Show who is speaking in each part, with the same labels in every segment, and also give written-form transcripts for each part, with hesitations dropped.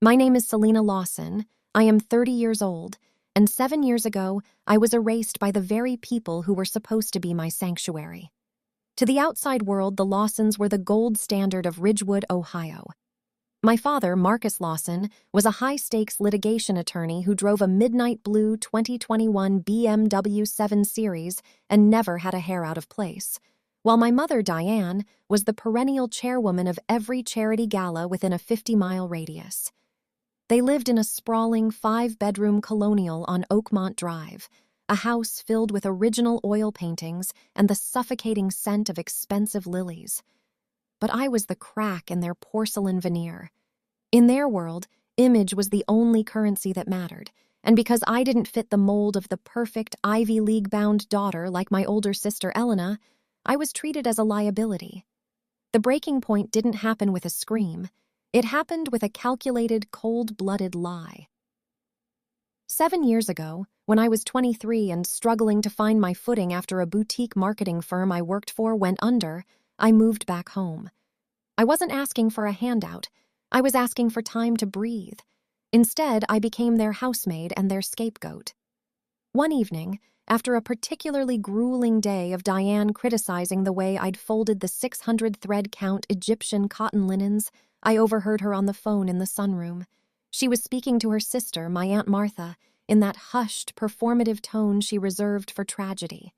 Speaker 1: My name is Selena Lawson. I am 30 years old, and 7 years ago, I was erased by the very people who were supposed to be my sanctuary. To the outside world, the Lawsons were the gold standard of Ridgewood, Ohio. My father, Marcus Lawson, was a high-stakes litigation attorney who drove a midnight blue 2021 BMW 7 Series and never had a hair out of place, while my mother, Diane, was the perennial chairwoman of every charity gala within a 50-mile radius. They lived in a sprawling 5-bedroom colonial on Oakmont Drive, a house filled with original oil paintings and the suffocating scent of expensive lilies. But I was the crack in their porcelain veneer. In their world, image was the only currency that mattered, and because I didn't fit the mold of the perfect Ivy League-bound daughter like my older sister Elena, I was treated as a liability. The breaking point didn't happen with a scream. It happened with a calculated, cold-blooded lie. 7 years ago, when I was 23 and struggling to find my footing after a boutique marketing firm I worked for went under, I moved back home. I wasn't asking for a handout. I was asking for time to breathe. Instead, I became their housemaid and their scapegoat. One evening, after a particularly grueling day of Diane criticizing the way I'd folded the 600-thread-count Egyptian cotton linens, I overheard her on the phone in the sunroom. She was speaking to her sister, my Aunt Martha, in that hushed, performative tone she reserved for tragedy.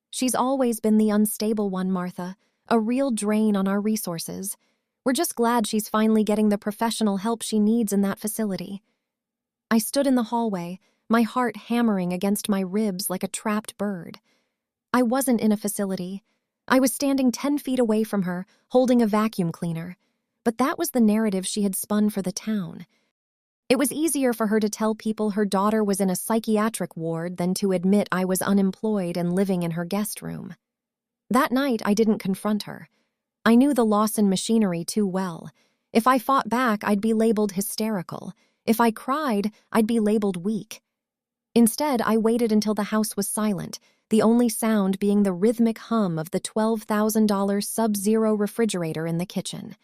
Speaker 1: "She's always been the unstable one, Martha, a real drain on our resources. We're just glad she's finally getting the professional help she needs in that facility." I stood in the hallway, my heart hammering against my ribs like a trapped bird. I wasn't in a facility. I was standing 10 feet away from her, holding a vacuum cleaner. But that was the narrative she had spun for the town. It was easier for her to tell people her daughter was in a psychiatric ward than to admit I was unemployed and living in her guest room. That night, I didn't confront her. I knew the Lawson machinery too well. If I fought back, I'd be labeled hysterical. If I cried, I'd be labeled weak. Instead, I waited until the house was silent, the only sound being the rhythmic hum of the $12,000 Sub-Zero refrigerator in the kitchen.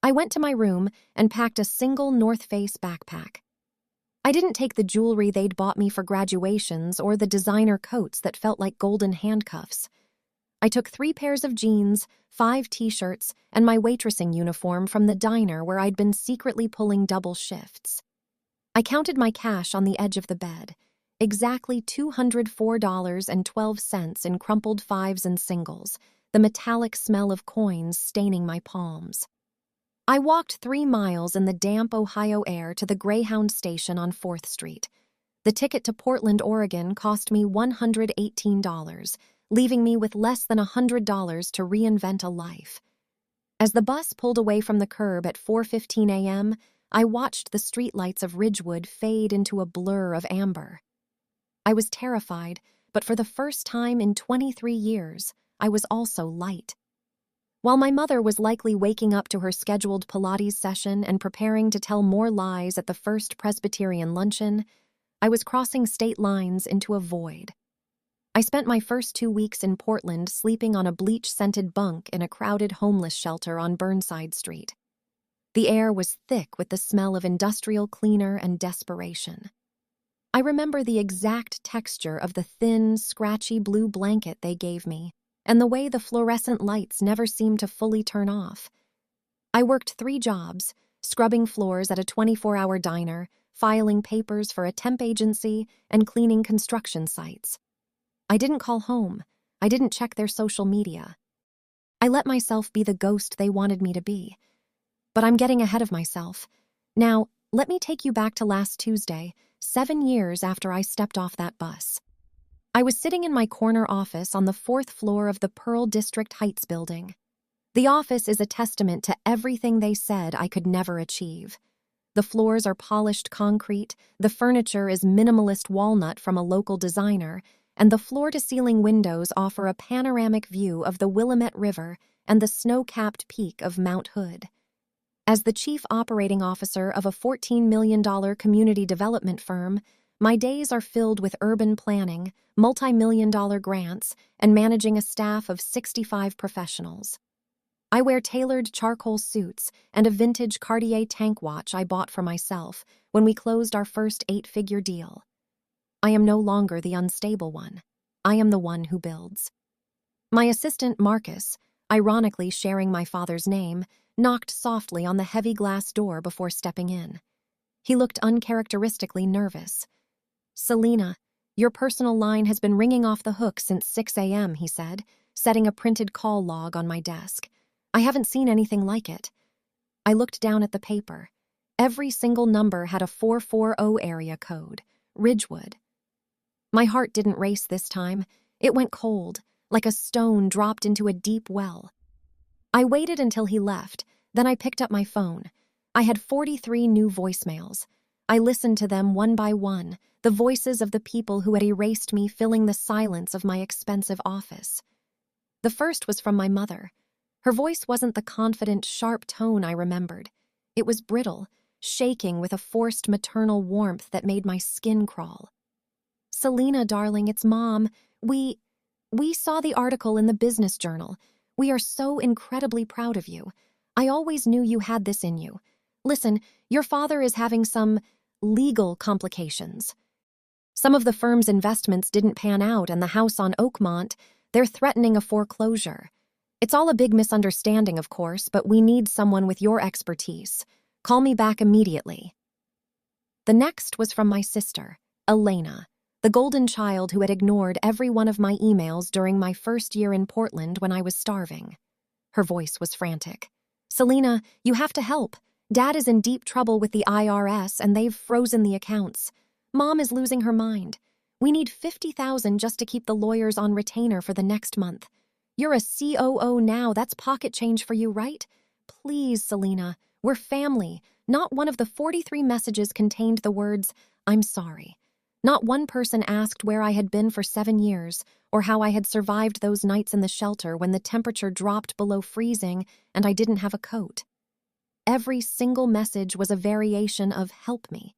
Speaker 1: I went to my room and packed a single North Face backpack. I didn't take the jewelry they'd bought me for graduations or the designer coats that felt like golden handcuffs. I took 3 pairs of jeans, 5 t-shirts, and my waitressing uniform from the diner where I'd been secretly pulling double shifts. I counted my cash on the edge of the bed, exactly $204.12 in crumpled fives and singles, the metallic smell of coins staining my palms. I walked 3 miles in the damp Ohio air to the Greyhound station on 4th Street. The ticket to Portland, Oregon cost me $118, leaving me with less than $100 to reinvent a life. As the bus pulled away from the curb at 4:15 a.m., I watched the streetlights of Ridgewood fade into a blur of amber. I was terrified, but for the first time in 23 years, I was also light. While my mother was likely waking up to her scheduled Pilates session and preparing to tell more lies at the First Presbyterian luncheon, I was crossing state lines into a void. I spent my first 2 weeks in Portland sleeping on a bleach-scented bunk in a crowded homeless shelter on Burnside Street. The air was thick with the smell of industrial cleaner and desperation. I remember the exact texture of the thin, scratchy blue blanket they gave me, and the way the fluorescent lights never seemed to fully turn off. I worked 3 jobs, scrubbing floors at a 24-hour diner, filing papers for a temp agency, and cleaning construction sites. I didn't call home. I didn't check their social media. I let myself be the ghost they wanted me to be. But I'm getting ahead of myself. Now, let me take you back to last Tuesday, 7 years after I stepped off that bus. I was sitting in my corner office on the 4th floor of the Pearl District Heights building. The office is a testament to everything they said I could never achieve. The floors are polished concrete, the furniture is minimalist walnut from a local designer, and the floor-to-ceiling windows offer a panoramic view of the Willamette River and the snow-capped peak of Mount Hood. As the chief operating officer of a $14 million community development firm, my days are filled with urban planning, multi-million-dollar grants, and managing a staff of 65 professionals. I wear tailored charcoal suits and a vintage Cartier tank watch I bought for myself when we closed our first 8-figure deal. I am no longer the unstable one. I am the one who builds. My assistant, Marcus, ironically sharing my father's name, knocked softly on the heavy glass door before stepping in. He looked uncharacteristically nervous. "Selena, your personal line has been ringing off the hook since 6 a.m., he said, setting a printed call log on my desk. "I haven't seen anything like it." I looked down at the paper. Every single number had a 440 area code, Ridgewood. My heart didn't race this time. It went cold, like a stone dropped into a deep well. I waited until he left, then I picked up my phone. I had 43 new voicemails. I listened to them one by one, the voices of the people who had erased me filling the silence of my expensive office. The first was from my mother. Her voice wasn't the confident, sharp tone I remembered. It was brittle, shaking with a forced maternal warmth that made my skin crawl. "Selena, darling, it's Mom. We saw the article in the business journal. We are so incredibly proud of you. I always knew you had this in you. Listen, your father is having some legal complications. Some of the firm's investments didn't pan out, and the house on Oakmont, they're threatening a foreclosure. It's all a big misunderstanding, of course, but we need someone with your expertise. Call me back immediately." The next was from my sister, Elena, the golden child who had ignored every one of my emails during my first year in Portland when I was starving. Her voice was frantic. "Selena, you have to help. Dad is in deep trouble with the IRS and they've frozen the accounts. Mom is losing her mind. We need $50,000 just to keep the lawyers on retainer for the next month. You're a COO now, that's pocket change for you, right? Please, Selena, we're family." Not one of the 43 messages contained the words, "I'm sorry." Not one person asked where I had been for 7 years, or how I had survived those nights in the shelter when the temperature dropped below freezing and I didn't have a coat. Every single message was a variation of "help me."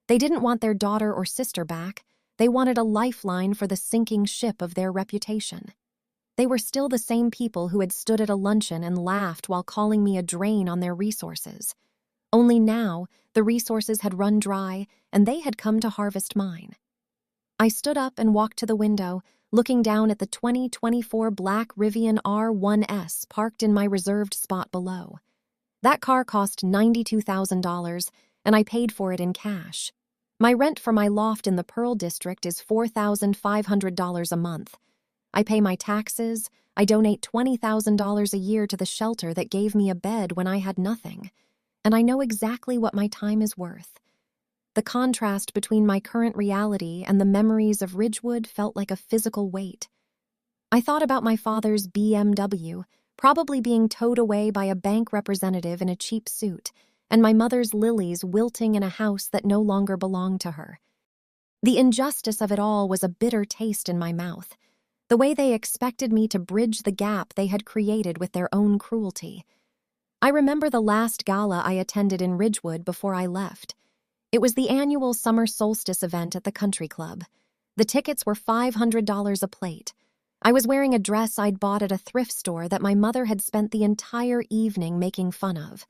Speaker 1: They didn't want their daughter or sister back. They wanted a lifeline for the sinking ship of their reputation. They were still the same people who had stood at a luncheon and laughed while calling me a drain on their resources. Only now, the resources had run dry, and they had come to harvest mine. I stood up and walked to the window, looking down at the 2024 black Rivian R1S parked in my reserved spot below. That car cost $92,000, and I paid for it in cash. My rent for my loft in the Pearl District is $4,500 a month. I pay my taxes. I donate $20,000 a year to the shelter that gave me a bed when I had nothing. And I know exactly what my time is worth. The contrast between my current reality and the memories of Ridgewood felt like a physical weight. I thought about my father's BMW, probably being towed away by a bank representative in a cheap suit, and my mother's lilies wilting in a house that no longer belonged to her. The injustice of it all was a bitter taste in my mouth, the way they expected me to bridge the gap they had created with their own cruelty. I remember the last gala I attended in Ridgewood before I left. It was the annual summer solstice event at the country club. The tickets were $500 a plate. I was wearing a dress I'd bought at a thrift store that my mother had spent the entire evening making fun of.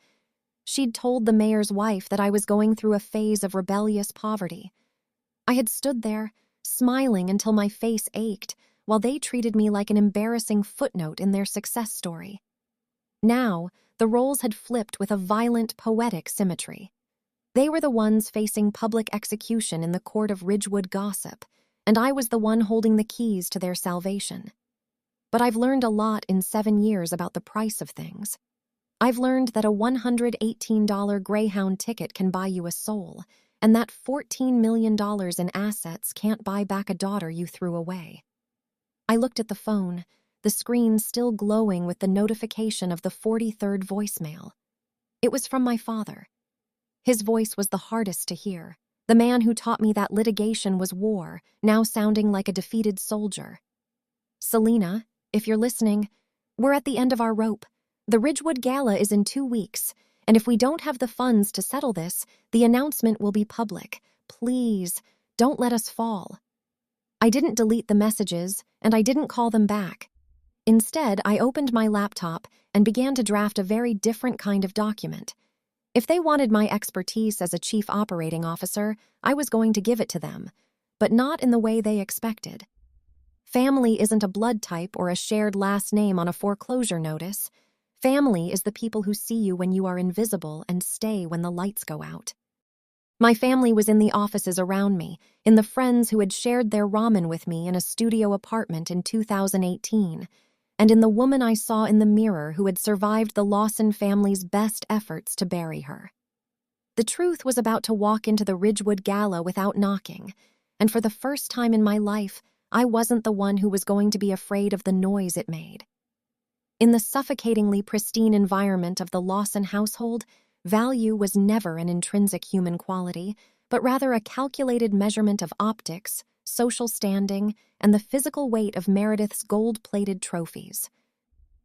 Speaker 1: She'd told the mayor's wife that I was going through a phase of rebellious poverty. I had stood there, smiling until my face ached, while they treated me like an embarrassing footnote in their success story. Now, the roles had flipped with a violent, poetic symmetry. They were the ones facing public execution in the court of Ridgewood gossip, and I was the one holding the keys to their salvation. But I've learned a lot in 7 years about the price of things. I've learned that a $118 Greyhound ticket can buy you a soul, and that $14 million in assets can't buy back a daughter you threw away. I looked at the phone, the screen still glowing with the notification of the 43rd voicemail. It was from my father. His voice was the hardest to hear. The man who taught me that litigation was war, now sounding like a defeated soldier. "Selena, if you're listening, we're at the end of our rope. The Ridgewood Gala is in 2 weeks, and if we don't have the funds to settle this, the announcement will be public. Please, don't let us fall." I didn't delete the messages, and I didn't call them back. Instead, I opened my laptop and began to draft a very different kind of document. If they wanted my expertise as a chief operating officer, I was going to give it to them, but not in the way they expected. Family isn't a blood type or a shared last name on a foreclosure notice. Family is the people who see you when you are invisible and stay when the lights go out. My family was in the offices around me, in the friends who had shared their ramen with me in a studio apartment in 2018, and in the woman I saw in the mirror who had survived the Lawson family's best efforts to bury her. The truth was about to walk into the Ridgewood Gala without knocking, and for the first time in my life, I wasn't the one who was going to be afraid of the noise it made. In the suffocatingly pristine environment of the Lawson household, value was never an intrinsic human quality, but rather a calculated measurement of optics, social standing, and the physical weight of Meredith's gold-plated trophies.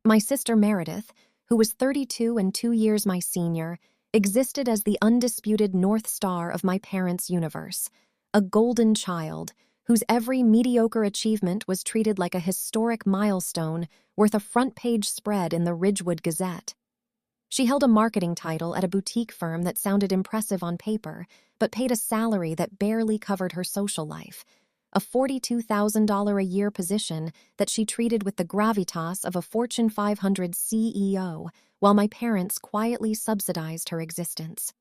Speaker 1: My sister Meredith, who was 32 and 2 years my senior, existed as the undisputed North Star of my parents' universe, a golden child whose every mediocre achievement was treated like a historic milestone worth a front-page spread in the Ridgewood Gazette. She held a marketing title at a boutique firm that sounded impressive on paper, but paid a salary that barely covered her social life, a $42,000 a year position that she treated with the gravitas of a Fortune 500 CEO, while my parents quietly subsidized her existence.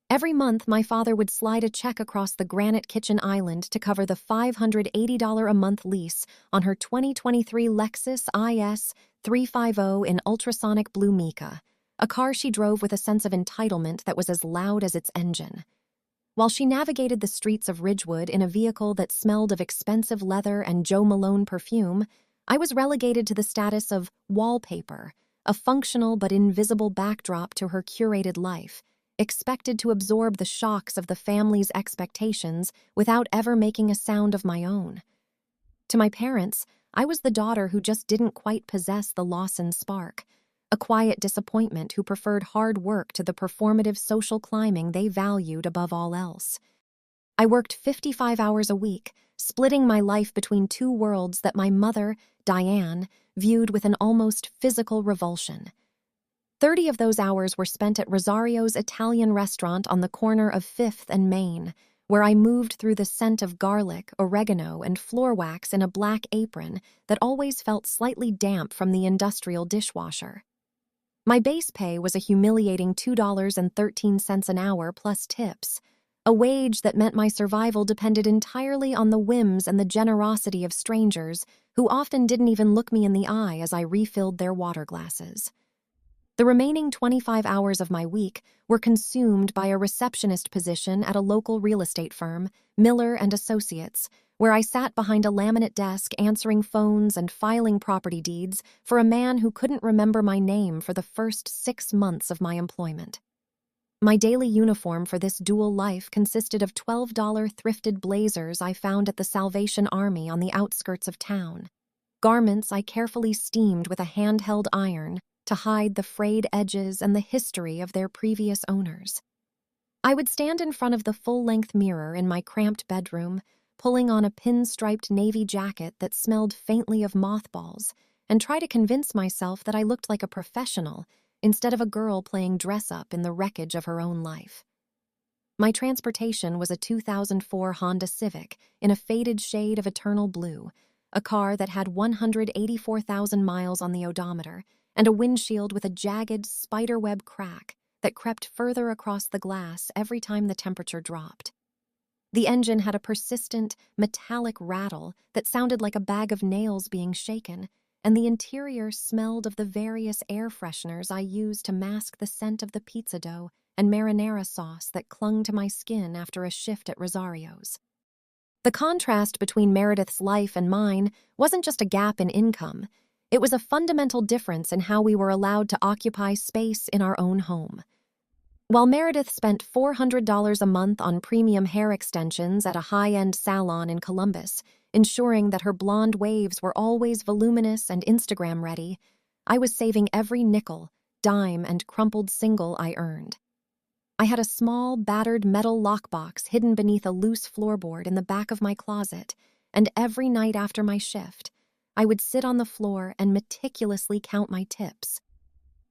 Speaker 1: Every month, my father would slide a check across the granite kitchen island to cover the $580 a month lease on her 2023 Lexus IS 350 in ultrasonic blue mica, a car she drove with a sense of entitlement that was as loud as its engine. While she navigated the streets of Ridgewood in a vehicle that smelled of expensive leather and Joe Malone perfume, I was relegated to the status of wallpaper, a functional but invisible backdrop to her curated life, expected to absorb the shocks of the family's expectations without ever making a sound of my own. To my parents, I was the daughter who just didn't quite possess the Lawson spark, a quiet disappointment who preferred hard work to the performative social climbing they valued above all else. I worked 55 hours a week, splitting my life between two worlds that my mother, Diane, viewed with an almost physical revulsion. 30 of those hours were spent at Rosario's Italian restaurant on the corner of 5th and Main, where I moved through the scent of garlic, oregano, and floor wax in a black apron that always felt slightly damp from the industrial dishwasher. My base pay was a humiliating $2.13 an hour plus tips, a wage that meant my survival depended entirely on the whims and the generosity of strangers who often didn't even look me in the eye as I refilled their water glasses. The remaining 25 hours of my week were consumed by a receptionist position at a local real estate firm, Miller and Associates, where I sat behind a laminate desk answering phones and filing property deeds for a man who couldn't remember my name for the first 6 months of my employment. My daily uniform for this dual life consisted of $12 thrifted blazers I found at the Salvation Army on the outskirts of town, garments I carefully steamed with a handheld iron to hide the frayed edges and the history of their previous owners. I would stand in front of the full-length mirror in my cramped bedroom, pulling on a pinstriped navy jacket that smelled faintly of mothballs, and try to convince myself that I looked like a professional instead of a girl playing dress-up in the wreckage of her own life. My transportation was a 2004 Honda Civic in a faded shade of eternal blue, a car that had 184,000 miles on the odometer, and a windshield with a jagged spiderweb crack that crept further across the glass every time the temperature dropped. The engine had a persistent, metallic rattle that sounded like a bag of nails being shaken, and the interior smelled of the various air fresheners I used to mask the scent of the pizza dough and marinara sauce that clung to my skin after a shift at Rosario's. The contrast between Meredith's life and mine wasn't just a gap in income. It was a fundamental difference in how we were allowed to occupy space in our own home. While Meredith spent $400 a month on premium hair extensions at a high-end salon in Columbus, ensuring that her blonde waves were always voluminous and Instagram-ready, I was saving every nickel, dime, and crumpled single I earned. I had a small, battered metal lockbox hidden beneath a loose floorboard in the back of my closet, and every night after my shift, I would sit on the floor and meticulously count my tips.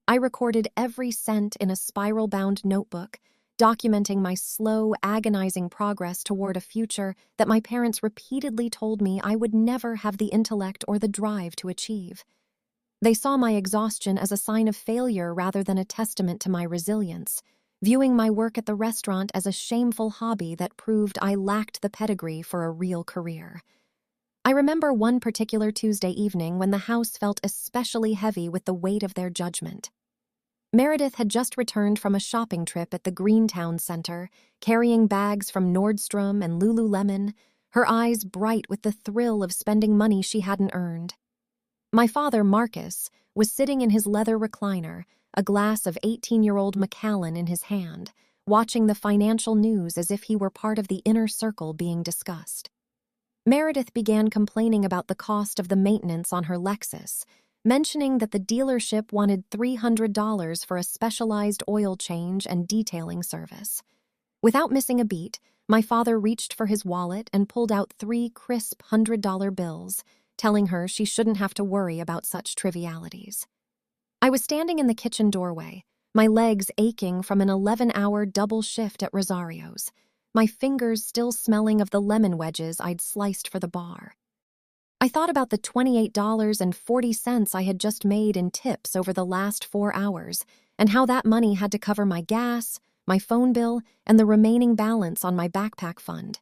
Speaker 1: I recorded every cent in a spiral-bound notebook, documenting my slow, agonizing progress toward a future that my parents repeatedly told me I would never have the intellect or the drive to achieve. They saw my exhaustion as a sign of failure rather than a testament to my resilience, viewing my work at the restaurant as a shameful hobby that proved I lacked the pedigree for a real career. I remember one particular Tuesday evening when the house felt especially heavy with the weight of their judgment. Meredith had just returned from a shopping trip at the Greentown Center, carrying bags from Nordstrom and Lululemon, her eyes bright with the thrill of spending money she hadn't earned. My father, Marcus, was sitting in his leather recliner, a glass of 18-year-old Macallan in his hand, watching the financial news as if he were part of the inner circle being discussed. Meredith began complaining about the cost of the maintenance on her Lexus, mentioning that the dealership wanted $300 for a specialized oil change and detailing service. Without missing a beat, my father reached for his wallet and pulled out 3 crisp $100 bills, telling her she shouldn't have to worry about such trivialities. I was standing in the kitchen doorway, my legs aching from an 11-hour double shift at Rosario's, my fingers still smelling of the lemon wedges I'd sliced for the bar. I thought about the $28.40 I had just made in tips over the last 4 hours, and how that money had to cover my gas, my phone bill, and the remaining balance on my backpack fund.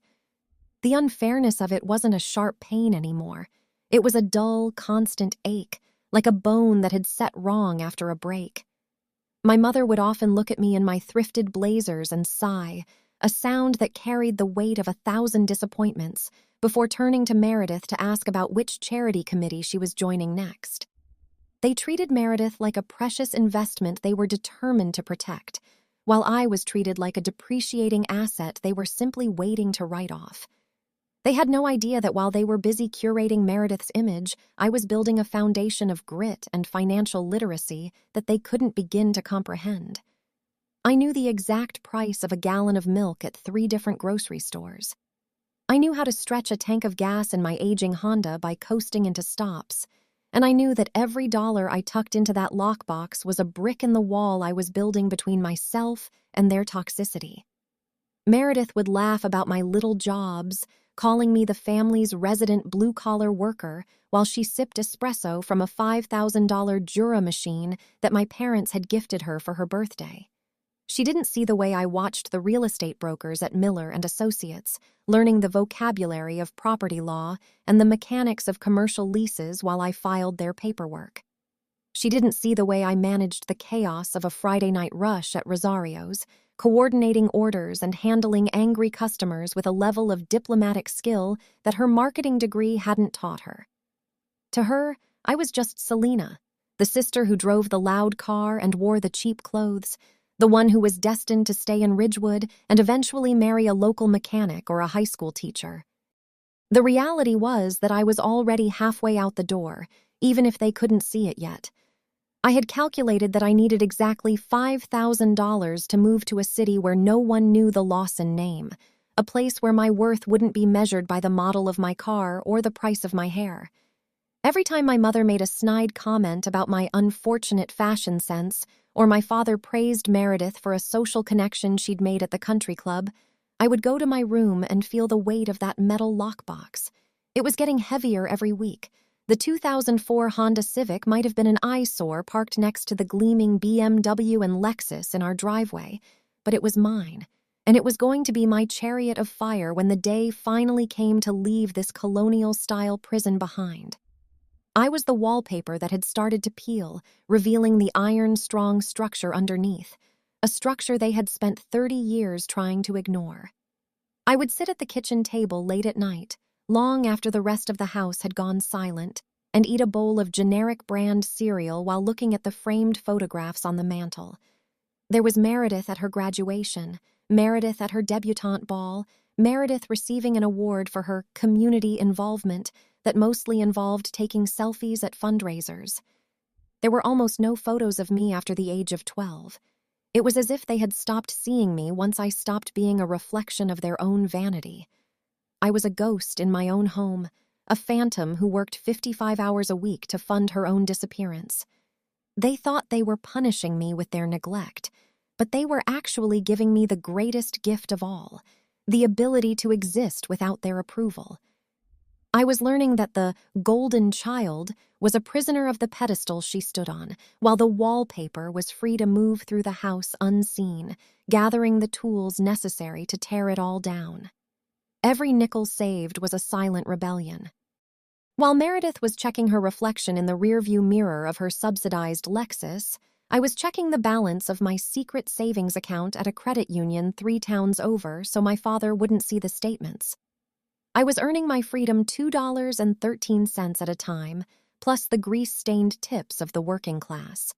Speaker 1: The unfairness of it wasn't a sharp pain anymore. It was a dull, constant ache, like a bone that had set wrong after a break. My mother would often look at me in my thrifted blazers and sigh, a sound that carried the weight of 1,000 disappointments, before turning to Meredith to ask about which charity committee she was joining next. They treated Meredith like a precious investment they were determined to protect, while I was treated like a depreciating asset they were simply waiting to write off. They had no idea that while they were busy curating Meredith's image, I was building a foundation of grit and financial literacy that they couldn't begin to comprehend. I knew the exact price of a gallon of milk at 3 different grocery stores. I knew how to stretch a tank of gas in my aging Honda by coasting into stops, and I knew that every dollar I tucked into that lockbox was a brick in the wall I was building between myself and their toxicity. Meredith would laugh about my little jobs, calling me the family's resident blue-collar worker while she sipped espresso from a $5,000 Jura machine that my parents had gifted her for her birthday. She didn't see the way I watched the real estate brokers at Miller and Associates, learning the vocabulary of property law and the mechanics of commercial leases while I filed their paperwork. She didn't see the way I managed the chaos of a Friday night rush at Rosario's, coordinating orders and handling angry customers with a level of diplomatic skill that her marketing degree hadn't taught her. To her, I was just Selena, the sister who drove the loud car and wore the cheap clothes, the one who was destined to stay in Ridgewood and eventually marry a local mechanic or a high school teacher. The reality was that I was already halfway out the door, even if they couldn't see it yet. I had calculated that I needed exactly $5,000 to move to a city where no one knew the Lawson name, a place where my worth wouldn't be measured by the model of my car or the price of my hair. Every time my mother made a snide comment about my unfortunate fashion sense, or my father praised Meredith for a social connection she'd made at the country club, I would go to my room and feel the weight of that metal lockbox. It was getting heavier every week. The 2004 Honda Civic might have been an eyesore parked next to the gleaming BMW and Lexus in our driveway, but it was mine, and it was going to be my chariot of fire when the day finally came to leave this colonial-style prison behind. I was the wallpaper that had started to peel, revealing the iron-strong structure underneath, a structure they had spent 30 years trying to ignore. I would sit at the kitchen table late at night, long after the rest of the house had gone silent, and eat a bowl of generic brand cereal while looking at the framed photographs on the mantel. There was Meredith at her graduation, Meredith at her debutante ball, Meredith receiving an award for her community involvement that mostly involved taking selfies at fundraisers. There were almost no photos of me after the age of 12. It was as if they had stopped seeing me once I stopped being a reflection of their own vanity. I was a ghost in my own home, a phantom who worked 55 hours a week to fund her own disappearance. They thought they were punishing me with their neglect, but they were actually giving me the greatest gift of all, the ability to exist without their approval. I was learning that the golden child was a prisoner of the pedestal she stood on, while the wallpaper was free to move through the house unseen, gathering the tools necessary to tear it all down. Every nickel saved was a silent rebellion. While Meredith was checking her reflection in the rearview mirror of her subsidized Lexus, I was checking the balance of my secret savings account at a credit union 3 towns over so my father wouldn't see the statements. I was earning my freedom $2.13 at a time, plus the grease-stained tips of the working class.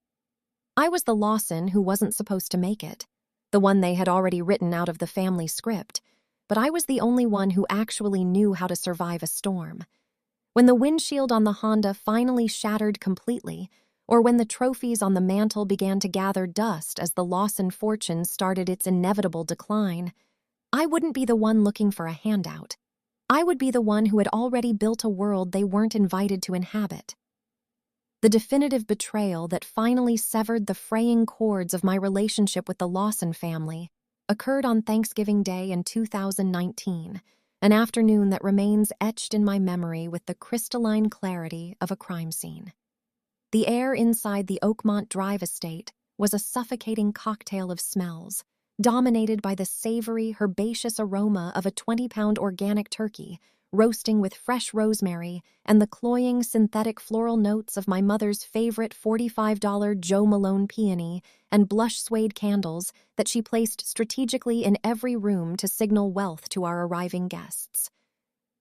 Speaker 1: I was the Lawson who wasn't supposed to make it, the one they had already written out of the family script, but I was the only one who actually knew how to survive a storm. When the windshield on the Honda finally shattered completely, or when the trophies on the mantel began to gather dust as the Lawson fortune started its inevitable decline, I wouldn't be the one looking for a handout. I would be the one who had already built a world they weren't invited to inhabit. The definitive betrayal that finally severed the fraying cords of my relationship with the Lawson family occurred on Thanksgiving Day in 2019, an afternoon that remains etched in my memory with the crystalline clarity of a crime scene. The air inside the Oakmont Drive estate was a suffocating cocktail of smells, dominated by the savory, herbaceous aroma of a 20-pound organic turkey, roasting with fresh rosemary, and the cloying synthetic floral notes of my mother's favorite $45 Joe Malone peony and blush suede candles that she placed strategically in every room to signal wealth to our arriving guests.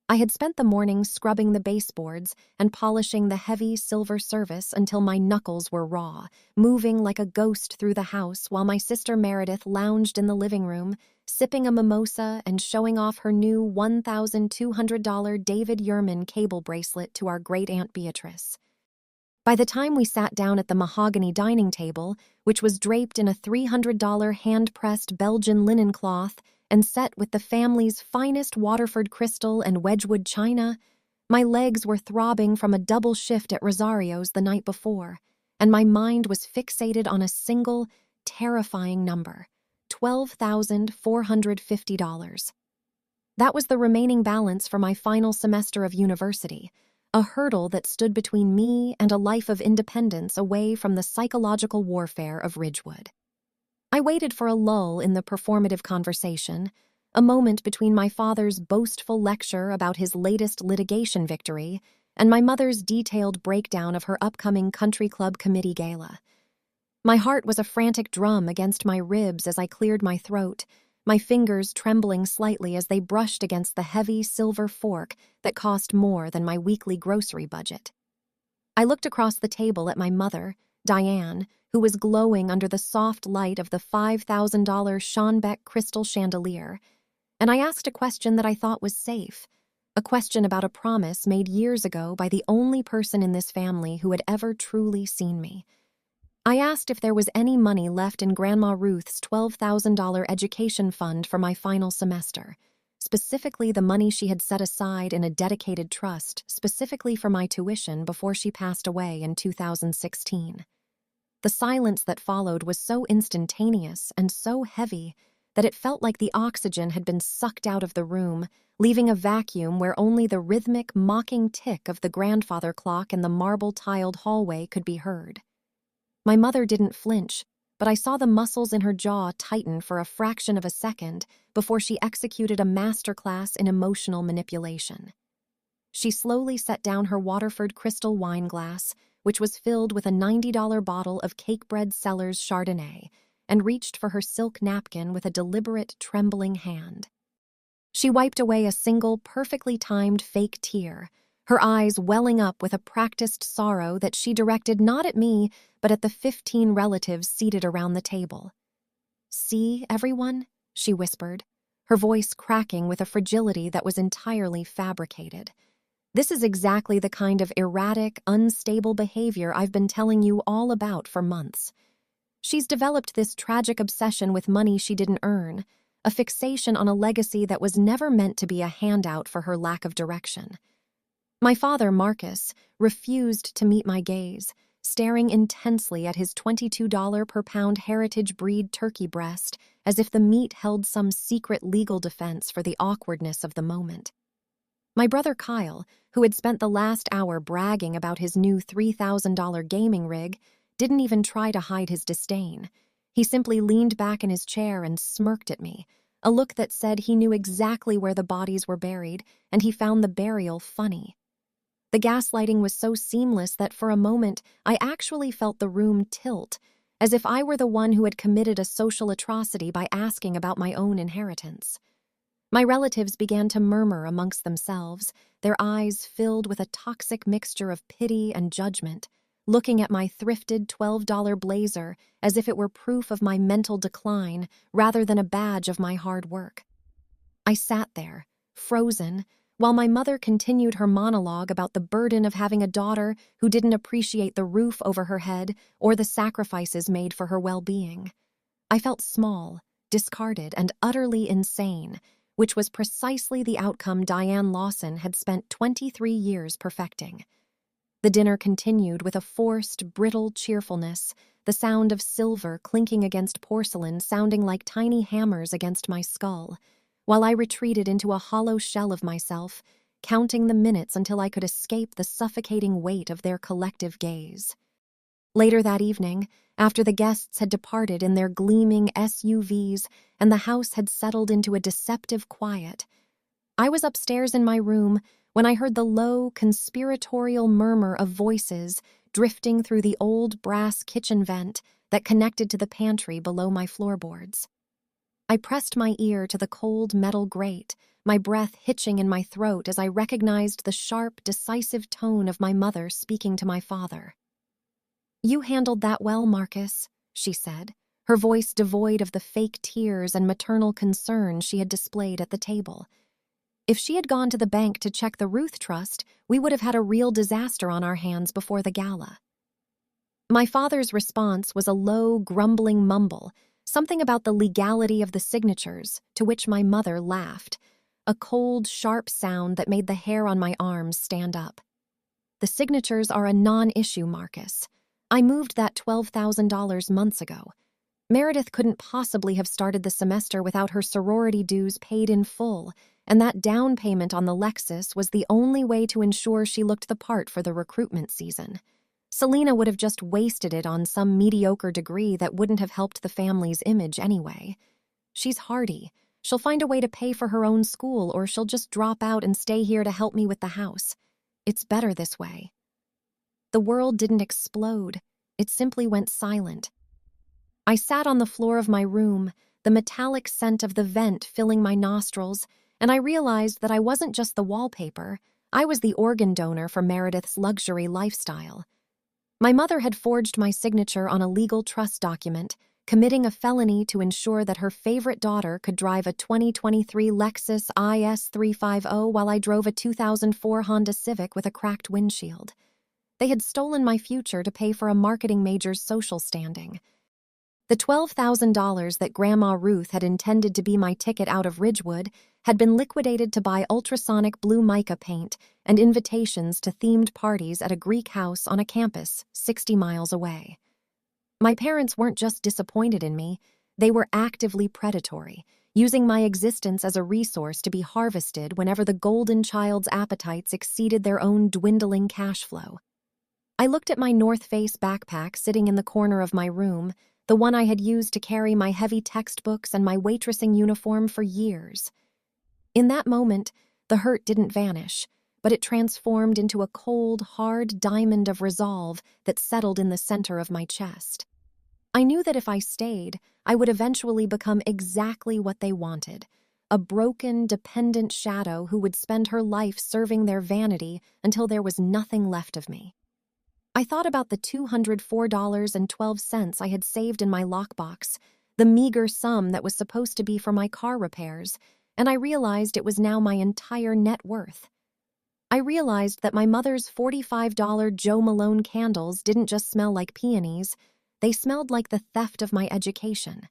Speaker 1: I had spent the morning scrubbing the baseboards and polishing the heavy silver service until my knuckles were raw, moving like a ghost through the house while my sister Meredith lounged in the living room, sipping a mimosa and showing off her new $1,200 David Yurman cable bracelet to our great-aunt Beatrice. By the time we sat down at the mahogany dining table, which was draped in a $300 hand-pressed Belgian linen cloth and set with the family's finest Waterford crystal and Wedgwood china, my legs were throbbing from a double shift at Rosario's the night before, and my mind was fixated on a single, terrifying number, $12,450. That was the remaining balance for my final semester of university, a hurdle that stood between me and a life of independence away from the psychological warfare of Ridgewood. I waited for a lull in the performative conversation, a moment between my father's boastful lecture about his latest litigation victory and my mother's detailed breakdown of her upcoming country club committee gala. My heart was a frantic drum against my ribs as I cleared my throat, my fingers trembling slightly as they brushed against the heavy silver fork that cost more than my weekly grocery budget. I looked across the table at my mother, Diane, who was glowing under the soft light of the $5,000 Schonbeck crystal chandelier, and I asked a question that I thought was safe, a question about a promise made years ago by the only person in this family who had ever truly seen me. I asked if there was any money left in Grandma Ruth's $12,000 education fund for my final semester, specifically the money she had set aside in a dedicated trust specifically for my tuition before she passed away in 2016. The silence that followed was so instantaneous and so heavy that it felt like the oxygen had been sucked out of the room, leaving a vacuum where only the rhythmic, mocking tick of the grandfather clock in the marble-tiled hallway could be heard. My mother didn't flinch, but I saw the muscles in her jaw tighten for a fraction of a second before she executed a masterclass in emotional manipulation. She slowly set down her Waterford crystal wine glass, which was filled with a $90 bottle of Cakebread Cellars Chardonnay, and reached for her silk napkin with a deliberate, trembling hand. She wiped away a single, perfectly timed fake tear, her eyes welling up with a practiced sorrow that she directed not at me, but at the 15 relatives seated around the table. "See, everyone?" she whispered, her voice cracking with a fragility that was entirely fabricated. "This is exactly the kind of erratic, unstable behavior I've been telling you all about for months. She's developed this tragic obsession with money she didn't earn, a fixation on a legacy that was never meant to be a handout for her lack of direction. My father, Marcus, refused to meet my gaze, staring intensely at his $22 per pound heritage breed turkey breast as if the meat held some secret legal defense for the awkwardness of the moment. My brother Kyle, who had spent the last hour bragging about his new $3,000 gaming rig, didn't even try to hide his disdain. He simply leaned back in his chair and smirked at me, a look that said he knew exactly where the bodies were buried, and he found the burial funny. The gaslighting was so seamless that for a moment I actually felt the room tilt, as if I were the one who had committed a social atrocity by asking about my own inheritance. My relatives began to murmur amongst themselves, their eyes filled with a toxic mixture of pity and judgment, looking at my thrifted $12 blazer as if it were proof of my mental decline rather than a badge of my hard work. I sat there, frozen, while my mother continued her monologue about the burden of having a daughter who didn't appreciate the roof over her head or the sacrifices made for her well-being. I felt small, discarded, and utterly insane, which was precisely the outcome Diane Lawson had spent 23 years perfecting. The dinner continued with a forced, brittle cheerfulness, the sound of silver clinking against porcelain sounding like tiny hammers against my skull, while I retreated into a hollow shell of myself, counting the minutes until I could escape the suffocating weight of their collective gaze. Later that evening, after the guests had departed in their gleaming SUVs and the house had settled into a deceptive quiet, I was upstairs in my room when I heard the low, conspiratorial murmur of voices drifting through the old brass kitchen vent that connected to the pantry below my floorboards. I pressed my ear to the cold metal grate, my breath hitching in my throat as I recognized the sharp, decisive tone of my mother speaking to my father. "You handled that well, Marcus," she said, her voice devoid of the fake tears and maternal concern she had displayed at the table. "If she had gone to the bank to check the Ruth Trust, we would have had a real disaster on our hands before the gala." My father's response was a low, grumbling mumble, something about the legality of the signatures, to which my mother laughed, a cold, sharp sound that made the hair on my arms stand up. "The signatures are a non-issue, Marcus. I moved that $12,000 months ago. Meredith couldn't possibly have started the semester without her sorority dues paid in full, and that down payment on the Lexus was the only way to ensure she looked the part for the recruitment season. Selena would have just wasted it on some mediocre degree that wouldn't have helped the family's image anyway. She's hardy. She'll find a way to pay for her own school, or she'll just drop out and stay here to help me with the house. It's better this way." The world didn't explode. It simply went silent. I sat on the floor of my room, the metallic scent of the vent filling my nostrils, and I realized that I wasn't just the wallpaper. I was the organ donor for Meredith's luxury lifestyle. My mother had forged my signature on a legal trust document, committing a felony to ensure that her favorite daughter could drive a 2023 Lexus IS350 while I drove a 2004 Honda Civic with a cracked windshield. They had stolen my future to pay for a marketing major's social standing. The $12,000 that Grandma Ruth had intended to be my ticket out of Ridgewood had been liquidated to buy ultrasonic blue mica paint and invitations to themed parties at a Greek house on a campus 60 miles away. My parents weren't just disappointed in me, they were actively predatory, using my existence as a resource to be harvested whenever the golden child's appetites exceeded their own dwindling cash flow. I looked at my North Face backpack sitting in the corner of my room, the one I had used to carry my heavy textbooks and my waitressing uniform for years. In that moment, the hurt didn't vanish, but it transformed into a cold, hard diamond of resolve that settled in the center of my chest. I knew that if I stayed, I would eventually become exactly what they wanted, a broken, dependent shadow who would spend her life serving their vanity until there was nothing left of me. I thought about the $204.12 I had saved in my lockbox, the meager sum that was supposed to be for my car repairs, and I realized it was now my entire net worth. I realized that my mother's $45 Joe Malone candles didn't just smell like peonies, they smelled like the theft of my education.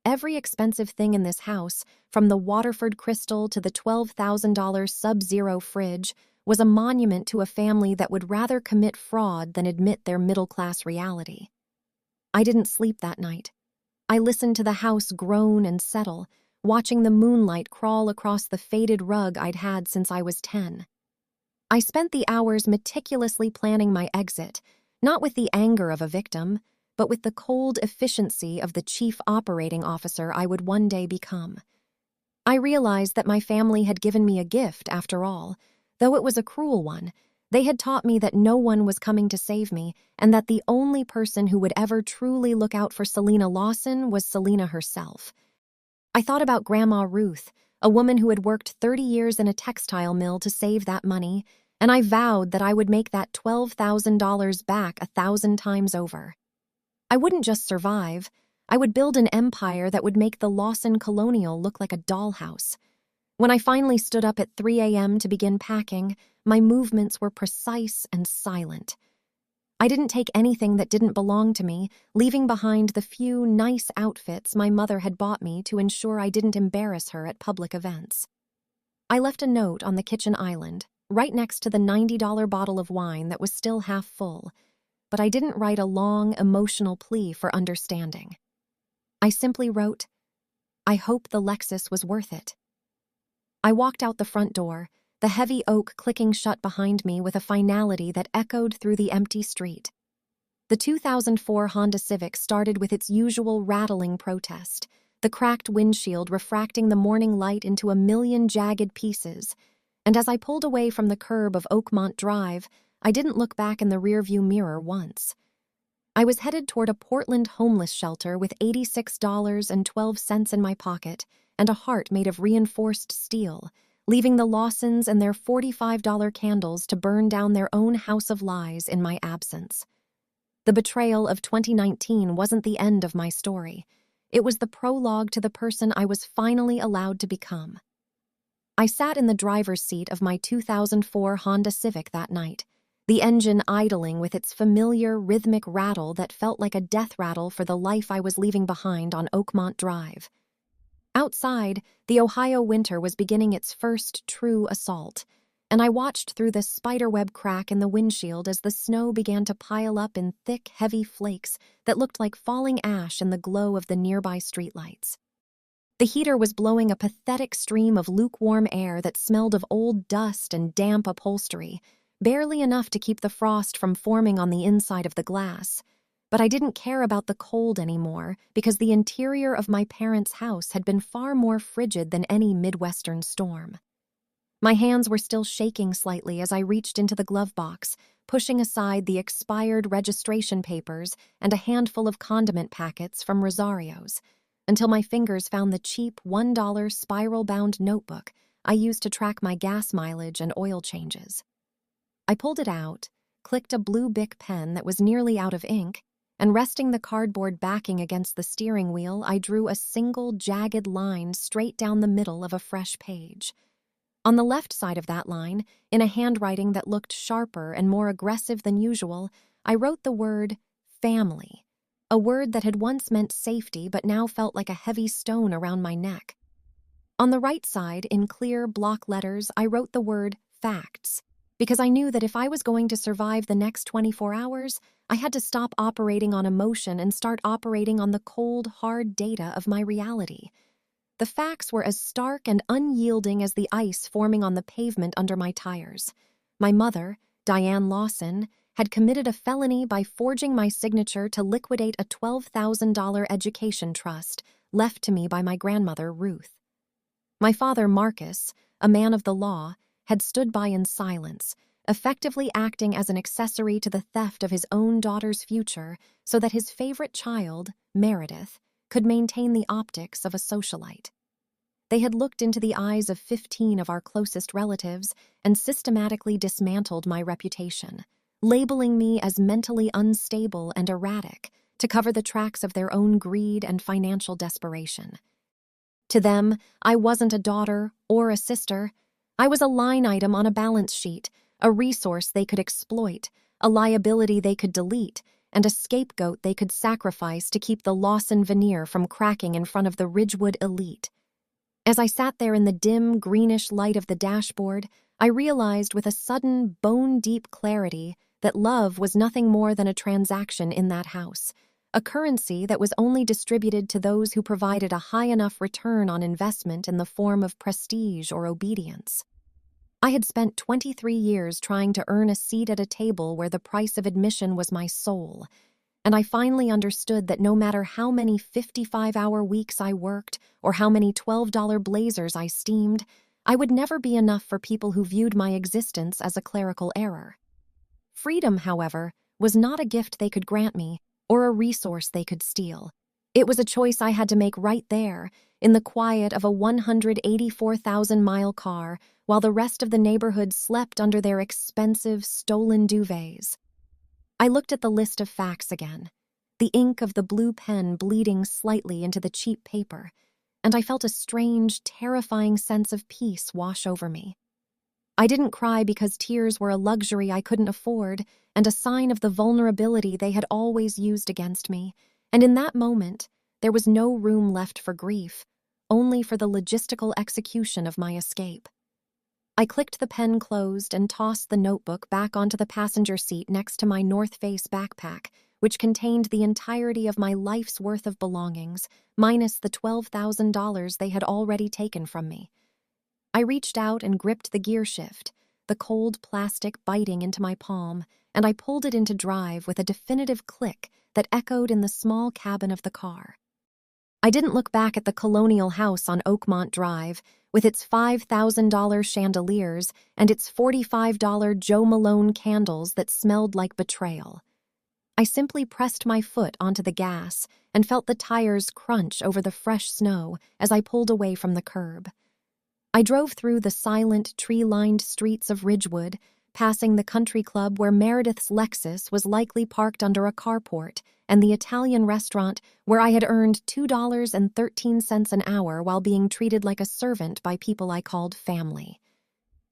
Speaker 1: Every expensive thing in this house, from the Waterford crystal to the $12,000 Sub-Zero fridge, was a monument to a family that would rather commit fraud than admit their middle-class reality. I didn't sleep that night. I listened to the house groan and settle, watching the moonlight crawl across the faded rug I'd had since I was 10. I spent the hours meticulously planning my exit, not with the anger of a victim, but with the cold efficiency of the chief operating officer I would one day become. I realized that my family had given me a gift, after all. Though it was a cruel one, they had taught me that no one was coming to save me and that the only person who would ever truly look out for Selena Lawson was Selena herself. I thought about Grandma Ruth, a woman who had worked 30 years in a textile mill to save that money, and I vowed that I would make that $12,000 back 1,000 times over. I wouldn't just survive. I would build an empire that would make the Lawson Colonial look like a dollhouse. When I finally stood up at 3 a.m. to begin packing, my movements were precise and silent. I didn't take anything that didn't belong to me, leaving behind the few nice outfits my mother had bought me to ensure I didn't embarrass her at public events. I left a note on the kitchen island, right next to the $90 bottle of wine that was still half full, but I didn't write a long, emotional plea for understanding. I simply wrote, "I hope the Lexus was worth it." I walked out the front door, the heavy oak clicking shut behind me with a finality that echoed through the empty street. The 2004 Honda Civic started with its usual rattling protest, the cracked windshield refracting the morning light into a million jagged pieces, and as I pulled away from the curb of Oakmont Drive, I didn't look back in the rearview mirror once. I was headed toward a Portland homeless shelter with $86.12 in my pocket and a heart made of reinforced steel, leaving the Lawsons and their $45 candles to burn down their own house of lies in my absence. The betrayal of 2019 wasn't the end of my story. It was the prologue to the person I was finally allowed to become. I sat in the driver's seat of my 2004 Honda Civic that night, the engine idling with its familiar rhythmic rattle that felt like a death rattle for the life I was leaving behind on Oakmont Drive. Outside, the Ohio winter was beginning its first true assault, and I watched through the spiderweb crack in the windshield as the snow began to pile up in thick, heavy flakes that looked like falling ash in the glow of the nearby streetlights. The heater was blowing a pathetic stream of lukewarm air that smelled of old dust and damp upholstery, barely enough to keep the frost from forming on the inside of the glass. But I didn't care about the cold anymore because the interior of my parents' house had been far more frigid than any Midwestern storm. My hands were still shaking slightly as I reached into the glove box, pushing aside the expired registration papers and a handful of condiment packets from Rosario's, until my fingers found the cheap $1 spiral-bound notebook I used to track my gas mileage and oil changes. I pulled it out, clicked a blue Bic pen that was nearly out of ink, and resting the cardboard backing against the steering wheel, I drew a single jagged line straight down the middle of a fresh page. On the left side of that line, in a handwriting that looked sharper and more aggressive than usual, I wrote the word family, a word that had once meant safety but now felt like a heavy stone around my neck. On the right side, in clear block letters, I wrote the word facts, because I knew that if I was going to survive the next 24 hours, I had to stop operating on emotion and start operating on the cold, hard data of my reality. The facts were as stark and unyielding as the ice forming on the pavement under my tires. My mother, Diane Lawson, had committed a felony by forging my signature to liquidate a $12,000 education trust left to me by my grandmother, Ruth. My father, Marcus, a man of the law, had stood by in silence, effectively acting as an accessory to the theft of his own daughter's future so that his favorite child, Meredith, could maintain the optics of a socialite. They had looked into the eyes of 15 of our closest relatives and systematically dismantled my reputation, labeling me as mentally unstable and erratic to cover the tracks of their own greed and financial desperation. To them, I wasn't a daughter or a sister. I was a line item on a balance sheet, a resource they could exploit, a liability they could delete, and a scapegoat they could sacrifice to keep the Lawson veneer from cracking in front of the Ridgewood elite. As I sat there in the dim, greenish light of the dashboard, I realized with a sudden, bone-deep clarity that love was nothing more than a transaction in that house, a currency that was only distributed to those who provided a high enough return on investment in the form of prestige or obedience. I had spent 23 years trying to earn a seat at a table where the price of admission was my soul, and I finally understood that no matter how many 55-hour weeks I worked or how many $12 blazers I steamed, I would never be enough for people who viewed my existence as a clerical error. Freedom, however, was not a gift they could grant me or a resource they could steal. It was a choice I had to make right there, in the quiet of a 184,000-mile car, while the rest of the neighborhood slept under their expensive, stolen duvets. I looked at the list of facts again, the ink of the blue pen bleeding slightly into the cheap paper, and I felt a strange, terrifying sense of peace wash over me. I didn't cry because tears were a luxury I couldn't afford and a sign of the vulnerability they had always used against me, and in that moment, there was no room left for grief, only for the logistical execution of my escape. I clicked the pen closed and tossed the notebook back onto the passenger seat next to my North Face backpack, which contained the entirety of my life's worth of belongings, minus the $12,000 they had already taken from me. I reached out and gripped the gear shift, the cold plastic biting into my palm, and I pulled it into drive with a definitive click that echoed in the small cabin of the car. I didn't look back at the colonial house on Oakmont Drive, with its $5,000 chandeliers and its $45 Joe Malone candles that smelled like betrayal. I simply pressed my foot onto the gas and felt the tires crunch over the fresh snow as I pulled away from the curb. I drove through the silent, tree-lined streets of Ridgewood, passing the country club where Meredith's Lexus was likely parked under a carport, and the Italian restaurant where I had earned $2.13 an hour while being treated like a servant by people I called family.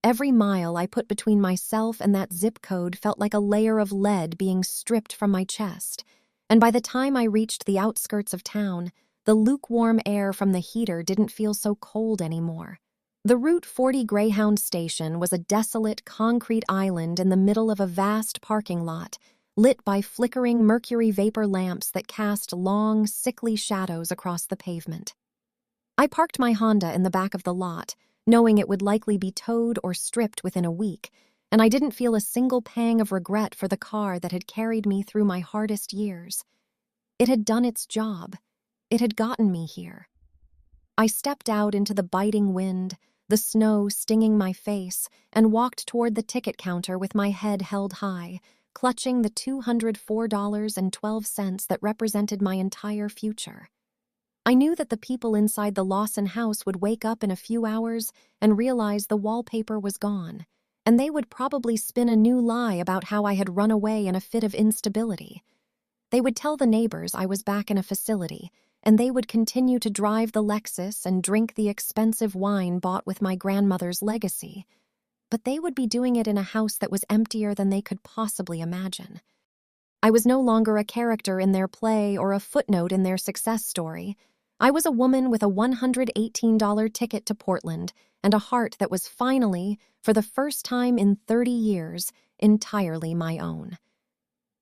Speaker 1: Every mile I put between myself and that zip code felt like a layer of lead being stripped from my chest, and by the time I reached the outskirts of town, the lukewarm air from the heater didn't feel so cold anymore. The Route 40 Greyhound station was a desolate concrete island in the middle of a vast parking lot, lit by flickering mercury vapor lamps that cast long, sickly shadows across the pavement. I parked my Honda in the back of the lot, knowing it would likely be towed or stripped within a week, and I didn't feel a single pang of regret for the car that had carried me through my hardest years. It had done its job. It had gotten me here. I stepped out into the biting wind, the snow stinging my face, and walked toward the ticket counter with my head held high, clutching the $204.12 that represented my entire future. I knew that the people inside the Lawson house would wake up in a few hours and realize the wallpaper was gone, and they would probably spin a new lie about how I had run away in a fit of instability. They would tell the neighbors I was back in a facility, and they would continue to drive the Lexus and drink the expensive wine bought with my grandmother's legacy. But they would be doing it in a house that was emptier than they could possibly imagine. I was no longer a character in their play or a footnote in their success story. I was a woman with a $118 ticket to Portland and a heart that was finally, for the first time in 30 years, entirely my own.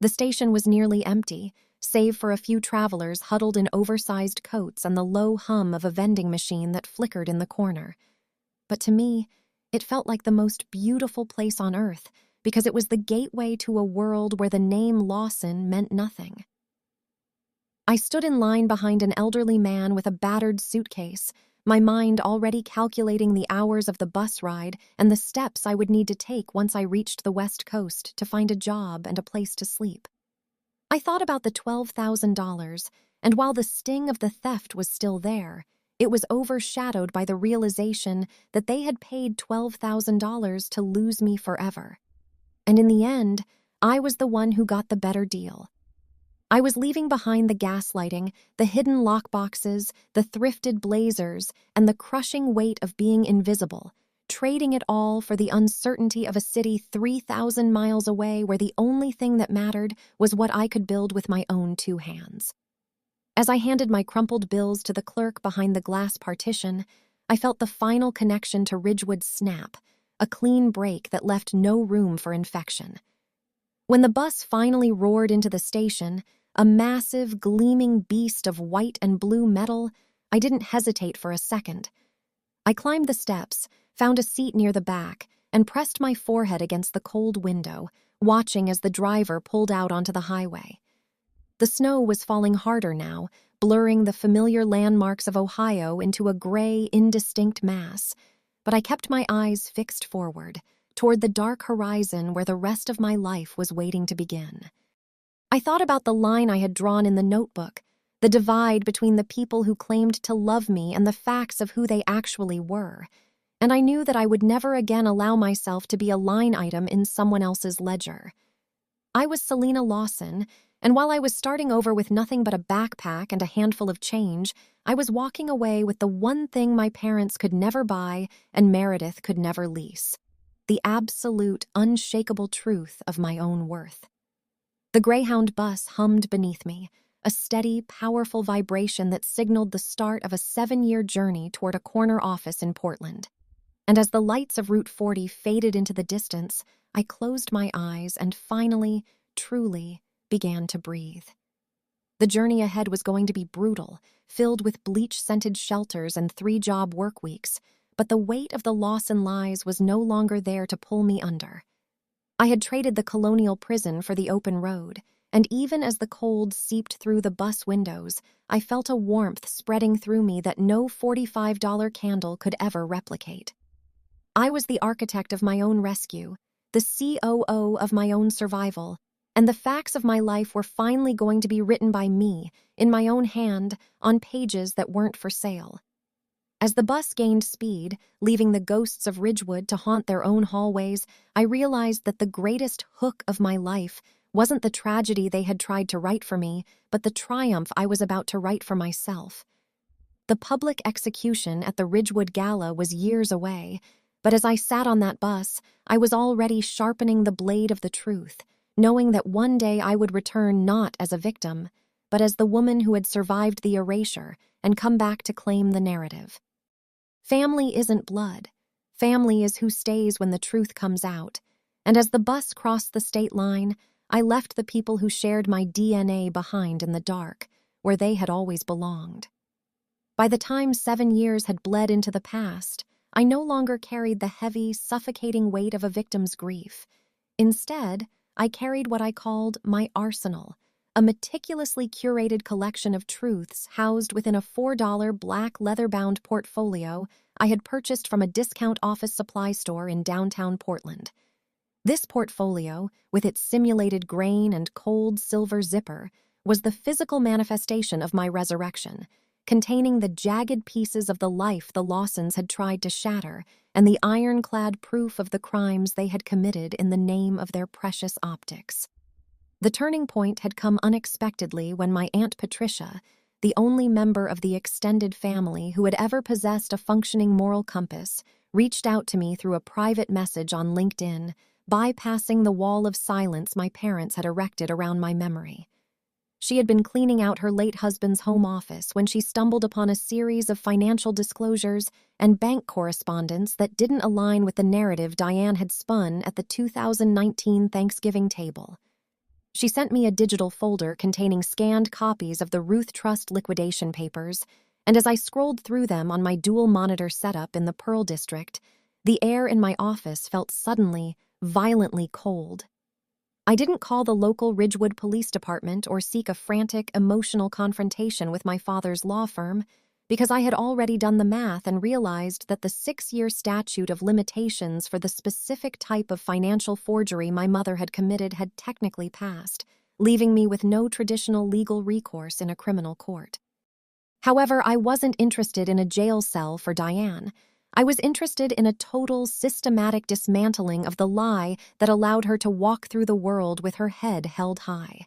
Speaker 1: The station was nearly empty, save for a few travelers huddled in oversized coats and the low hum of a vending machine that flickered in the corner. But to me, it felt like the most beautiful place on earth because it was the gateway to a world where the name Lawson meant nothing. I stood in line behind an elderly man with a battered suitcase, my mind already calculating the hours of the bus ride and the steps I would need to take once I reached the West Coast to find a job and a place to sleep. I thought about the $12,000, and while the sting of the theft was still there, it was overshadowed by the realization that they had paid $12,000 to lose me forever. And in the end, I was the one who got the better deal. I was leaving behind the gaslighting, the hidden lockboxes, the thrifted blazers, and the crushing weight of being invisible, trading it all for the uncertainty of a city 3,000 miles away where the only thing that mattered was what I could build with my own two hands. As I handed my crumpled bills to the clerk behind the glass partition, I felt the final connection to Ridgewood snap, a clean break that left no room for infection. When the bus finally roared into the station, a massive, gleaming beast of white and blue metal, I didn't hesitate for a second. I climbed the steps, found a seat near the back, and pressed my forehead against the cold window, watching as the driver pulled out onto the highway. The snow was falling harder now, blurring the familiar landmarks of Ohio into a gray, indistinct mass, but I kept my eyes fixed forward, toward the dark horizon where the rest of my life was waiting to begin. I thought about the line I had drawn in the notebook, the divide between the people who claimed to love me and the facts of who they actually were, and I knew that I would never again allow myself to be a line item in someone else's ledger. I was Selena Lawson, and while I was starting over with nothing but a backpack and a handful of change, I was walking away with the one thing my parents could never buy and Meredith could never lease: the absolute, unshakable truth of my own worth. The Greyhound bus hummed beneath me, a steady, powerful vibration that signaled the start of a 7-year journey toward a corner office in Portland. And as the lights of Route 40 faded into the distance, I closed my eyes and finally, truly, began to breathe. The journey ahead was going to be brutal, filled with bleach-scented shelters and 3-job work weeks, but the weight of the Lawson lies was no longer there to pull me under. I had traded the colonial prison for the open road, and even as the cold seeped through the bus windows, I felt a warmth spreading through me that no $45 candle could ever replicate. I was the architect of my own rescue, the COO of my own survival, and the facts of my life were finally going to be written by me, in my own hand, on pages that weren't for sale. As the bus gained speed, leaving the ghosts of Ridgewood to haunt their own hallways, I realized that the greatest hook of my life wasn't the tragedy they had tried to write for me, but the triumph I was about to write for myself. The public execution at the Ridgewood Gala was years away, but as I sat on that bus, I was already sharpening the blade of the truth, knowing that one day I would return not as a victim, but as the woman who had survived the erasure and come back to claim the narrative. Family isn't blood. Family is who stays when the truth comes out. And as the bus crossed the state line, I left the people who shared my DNA behind in the dark, where they had always belonged. By the time 7 years had bled into the past, I no longer carried the heavy, suffocating weight of a victim's grief. Instead, I carried what I called my arsenal, a meticulously curated collection of truths housed within a $4 black leather-bound portfolio I had purchased from a discount office supply store in downtown Portland. This portfolio, with its simulated grain and cold silver zipper, was the physical manifestation of my resurrection, containing the jagged pieces of the life the Lawsons had tried to shatter and the ironclad proof of the crimes they had committed in the name of their precious optics. The turning point had come unexpectedly when my Aunt Patricia, the only member of the extended family who had ever possessed a functioning moral compass, reached out to me through a private message on LinkedIn, bypassing the wall of silence my parents had erected around my memory. She had been cleaning out her late husband's home office when she stumbled upon a series of financial disclosures and bank correspondence that didn't align with the narrative Diane had spun at the 2019 Thanksgiving table. She sent me a digital folder containing scanned copies of the Ruth Trust liquidation papers, and as I scrolled through them on my dual-monitor setup in the Pearl District, the air in my office felt suddenly, violently cold. I didn't call the local Ridgewood Police Department or seek a frantic, emotional confrontation with my father's law firm, because I had already done the math and realized that the 6-year statute of limitations for the specific type of financial forgery my mother had committed had technically passed, leaving me with no traditional legal recourse in a criminal court. However, I wasn't interested in a jail cell for Diane. I was interested in a total, systematic dismantling of the lie that allowed her to walk through the world with her head held high.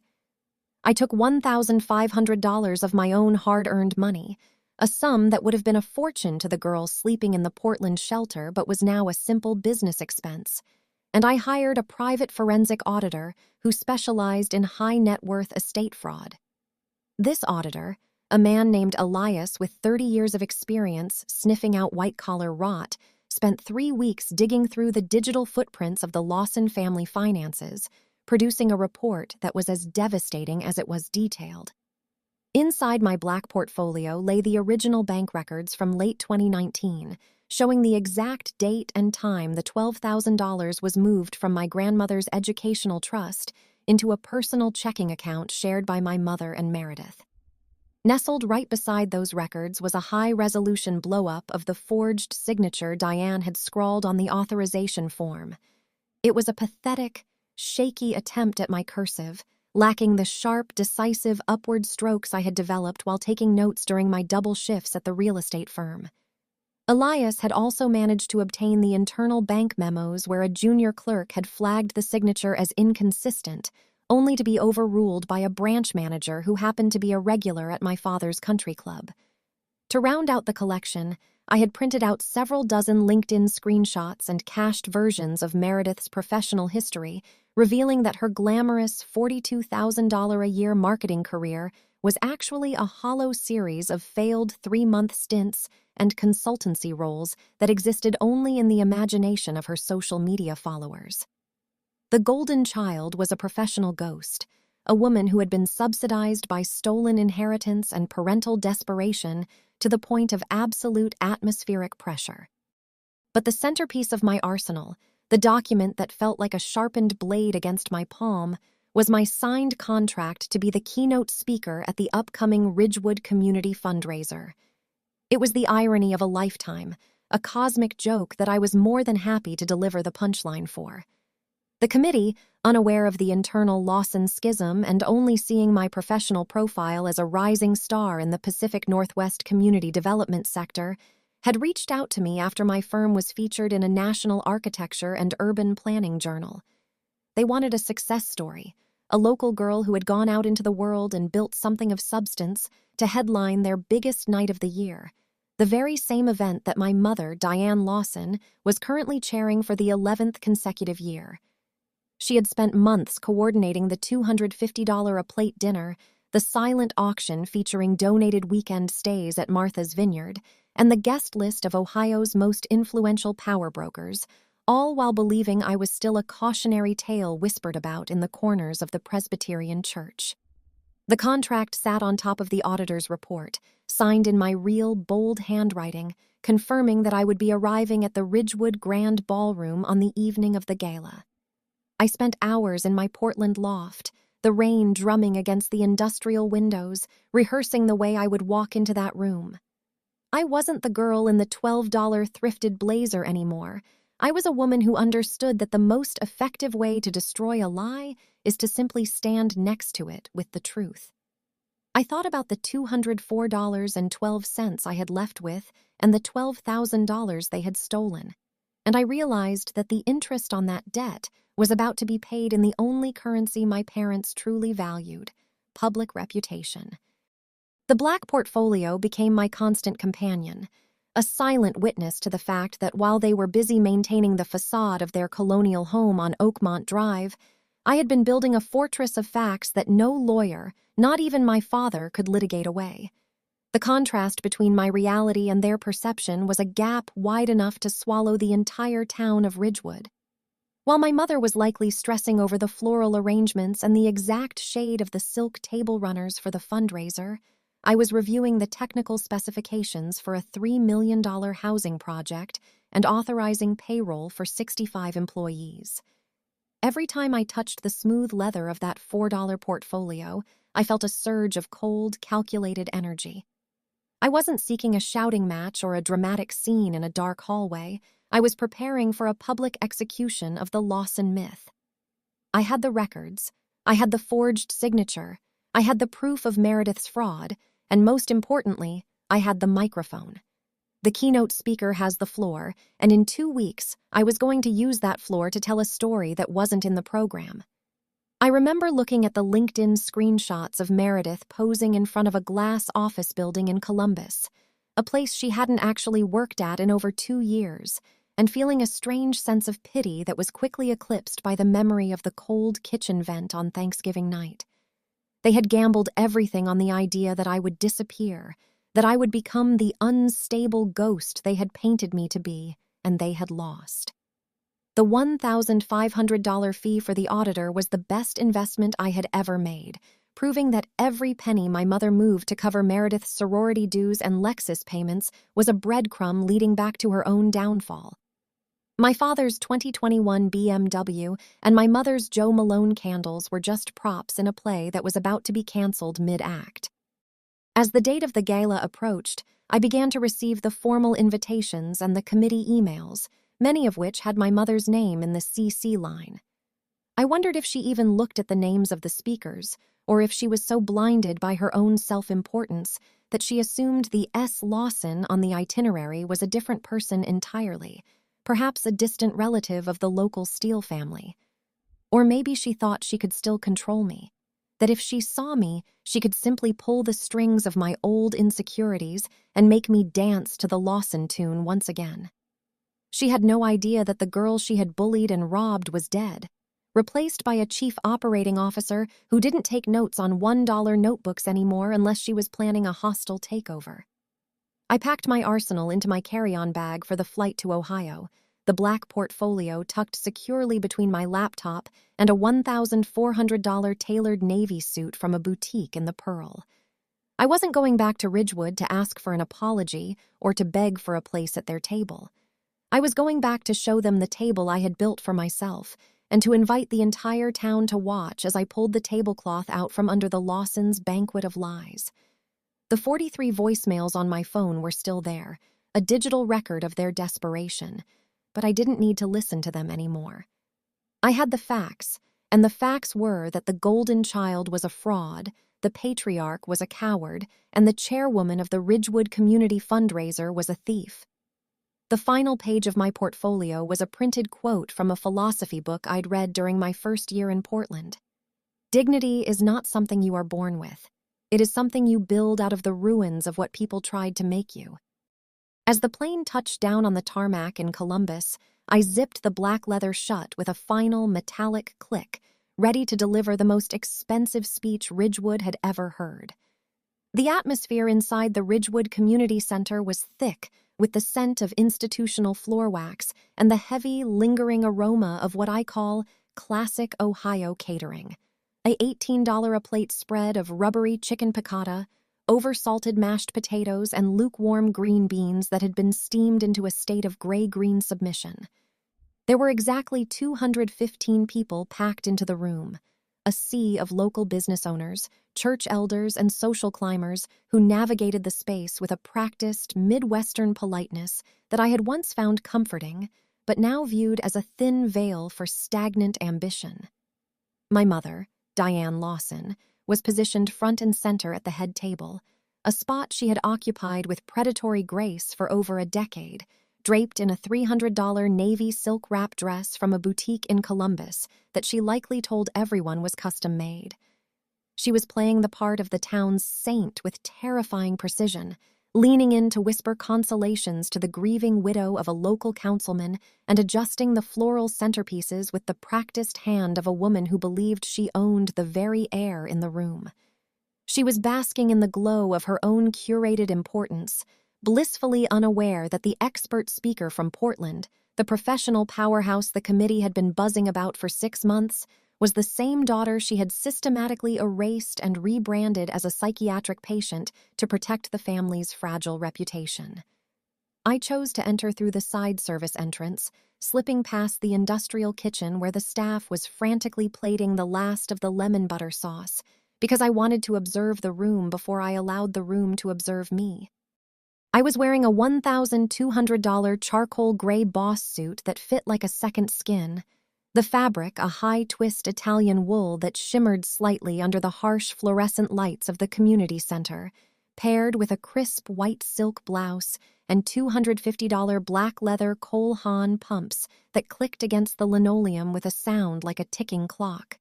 Speaker 1: I took $1,500 of my own hard-earned money, a sum that would have been a fortune to the girl sleeping in the Portland shelter but was now a simple business expense, and I hired a private forensic auditor who specialized in high-net-worth estate fraud. This auditor, a man named Elias with 30 years of experience sniffing out white-collar rot, spent 3 weeks digging through the digital footprints of the Lawson family finances, producing a report that was as devastating as it was detailed. Inside my black portfolio lay the original bank records from late 2019, showing the exact date and time the $12,000 was moved from my grandmother's educational trust into a personal checking account shared by my mother and Meredith. Nestled right beside those records was a high-resolution blow-up of the forged signature Diane had scrawled on the authorization form. It was a pathetic, shaky attempt at my cursive, lacking the sharp, decisive upward strokes I had developed while taking notes during my double shifts at the real estate firm. Elias had also managed to obtain the internal bank memos where a junior clerk had flagged the signature as inconsistent, only to be overruled by a branch manager who happened to be a regular at my father's country club. To round out the collection, I had printed out several dozen LinkedIn screenshots and cached versions of Meredith's professional history, revealing that her glamorous $42,000 a year marketing career was actually a hollow series of failed 3-month stints and consultancy roles that existed only in the imagination of her social media followers. The golden child was a professional ghost, a woman who had been subsidized by stolen inheritance and parental desperation to the point of absolute atmospheric pressure. But the centerpiece of my arsenal, the document that felt like a sharpened blade against my palm, was my signed contract to be the keynote speaker at the upcoming Ridgewood Community Fundraiser. It was the irony of a lifetime, a cosmic joke that I was more than happy to deliver the punchline for. The committee, unaware of the internal Lawson schism and only seeing my professional profile as a rising star in the Pacific Northwest community development sector, had reached out to me after my firm was featured in a national architecture and urban planning journal. They wanted a success story, a local girl who had gone out into the world and built something of substance to headline their biggest night of the year, the very same event that my mother, Diane Lawson, was currently chairing for the 11th consecutive year. She had spent months coordinating the $250 a plate dinner, the silent auction featuring donated weekend stays at Martha's Vineyard, and the guest list of Ohio's most influential power brokers, all while believing I was still a cautionary tale whispered about in the corners of the Presbyterian Church. The contract sat on top of the auditor's report, signed in my real, bold handwriting, confirming that I would be arriving at the Ridgewood Grand Ballroom on the evening of the gala. I spent hours in my Portland loft, the rain drumming against the industrial windows, rehearsing the way I would walk into that room. I wasn't the girl in the $12 thrifted blazer anymore. I was a woman who understood that the most effective way to destroy a lie is to simply stand next to it with the truth. I thought about the $204.12 I had left with and the $12,000 they had stolen, and I realized that the interest on that debt was about to be paid in the only currency my parents truly valued, public reputation. The black portfolio became my constant companion, a silent witness to the fact that while they were busy maintaining the facade of their colonial home on Oakmont Drive, I had been building a fortress of facts that no lawyer, not even my father, could litigate away. The contrast between my reality and their perception was a gap wide enough to swallow the entire town of Ridgewood. While my mother was likely stressing over the floral arrangements and the exact shade of the silk table runners for the fundraiser, I was reviewing the technical specifications for a $3 million housing project and authorizing payroll for 65 employees. Every time I touched the smooth leather of that $4 portfolio, I felt a surge of cold, calculated energy. I wasn't seeking a shouting match or a dramatic scene in a dark hallway. I was preparing for a public execution of the Lawson myth. I had the records, I had the forged signature, I had the proof of Meredith's fraud, and most importantly, I had the microphone. The keynote speaker has the floor, and in 2 weeks, I was going to use that floor to tell a story that wasn't in the program. I remember looking at the LinkedIn screenshots of Meredith posing in front of a glass office building in Columbus, a place she hadn't actually worked at in over 2 years, and feeling a strange sense of pity that was quickly eclipsed by the memory of the cold kitchen vent on Thanksgiving night. They had gambled everything on the idea that I would disappear, that I would become the unstable ghost they had painted me to be, and they had lost. The $1,500 fee for the auditor was the best investment I had ever made, proving that every penny my mother moved to cover Meredith's sorority dues and Lexus payments was a breadcrumb leading back to her own downfall. My father's 2021 BMW and my mother's Joe Malone candles were just props in a play that was about to be canceled mid-act. As the date of the gala approached, I began to receive the formal invitations and the committee emails, many of which had my mother's name in the CC line. I wondered if she even looked at the names of the speakers, or if she was so blinded by her own self-importance that she assumed the S. Lawson on the itinerary was a different person entirely, perhaps a distant relative of the local Steele family. Or maybe she thought she could still control me, that if she saw me, she could simply pull the strings of my old insecurities and make me dance to the Lawson tune once again. She had no idea that the girl she had bullied and robbed was dead, replaced by a chief operating officer who didn't take notes on $1 notebooks anymore unless she was planning a hostile takeover. I packed my arsenal into my carry-on bag for the flight to Ohio, the black portfolio tucked securely between my laptop and a $1,400 tailored Navy suit from a boutique in the Pearl. I wasn't going back to Ridgewood to ask for an apology or to beg for a place at their table. I was going back to show them the table I had built for myself and to invite the entire town to watch as I pulled the tablecloth out from under the Lawsons' banquet of lies. The 43 voicemails on my phone were still there, a digital record of their desperation, but I didn't need to listen to them anymore. I had the facts, and the facts were that the golden child was a fraud, the patriarch was a coward, and the chairwoman of the Ridgewood Community Fundraiser was a thief. The final page of my portfolio was a printed quote from a philosophy book I'd read during my first year in Portland. Dignity is not something you are born with. It is something you build out of the ruins of what people tried to make you. As the plane touched down on the tarmac in Columbus, I zipped the black leather shut with a final metallic click, ready to deliver the most expensive speech Ridgewood had ever heard. The atmosphere inside the Ridgewood Community Center was thick, with the scent of institutional floor wax and the heavy, lingering aroma of what I call classic Ohio catering. A $18 a plate spread of rubbery chicken piccata, over-salted mashed potatoes, and lukewarm green beans that had been steamed into a state of gray-green submission. There were exactly 215 people packed into the room, a sea of local business owners, church elders, and social climbers who navigated the space with a practiced Midwestern politeness that I had once found comforting, but now viewed as a thin veil for stagnant ambition. My mother, Diane Lawson, was positioned front and center at the head table, a spot she had occupied with predatory grace for over a decade, draped in a $300 navy silk wrap dress from a boutique in Columbus that she likely told everyone was custom-made. She was playing the part of the town's saint with terrifying precision, leaning in to whisper consolations to the grieving widow of a local councilman and adjusting the floral centerpieces with the practiced hand of a woman who believed she owned the very air in the room. She was basking in the glow of her own curated importance, blissfully unaware that the expert speaker from Portland, the professional powerhouse the committee had been buzzing about for 6 months, was the same daughter she had systematically erased and rebranded as a psychiatric patient to protect the family's fragile reputation. I chose to enter through the side service entrance, slipping past the industrial kitchen where the staff was frantically plating the last of the lemon butter sauce, because I wanted to observe the room before I allowed the room to observe me. I was wearing a $1,200 charcoal gray boss suit that fit like a second skin, the fabric a high-twist Italian wool that shimmered slightly under the harsh fluorescent lights of the community center, paired with a crisp white silk blouse and $250 black leather Cole Haan pumps that clicked against the linoleum with a sound like a ticking clock.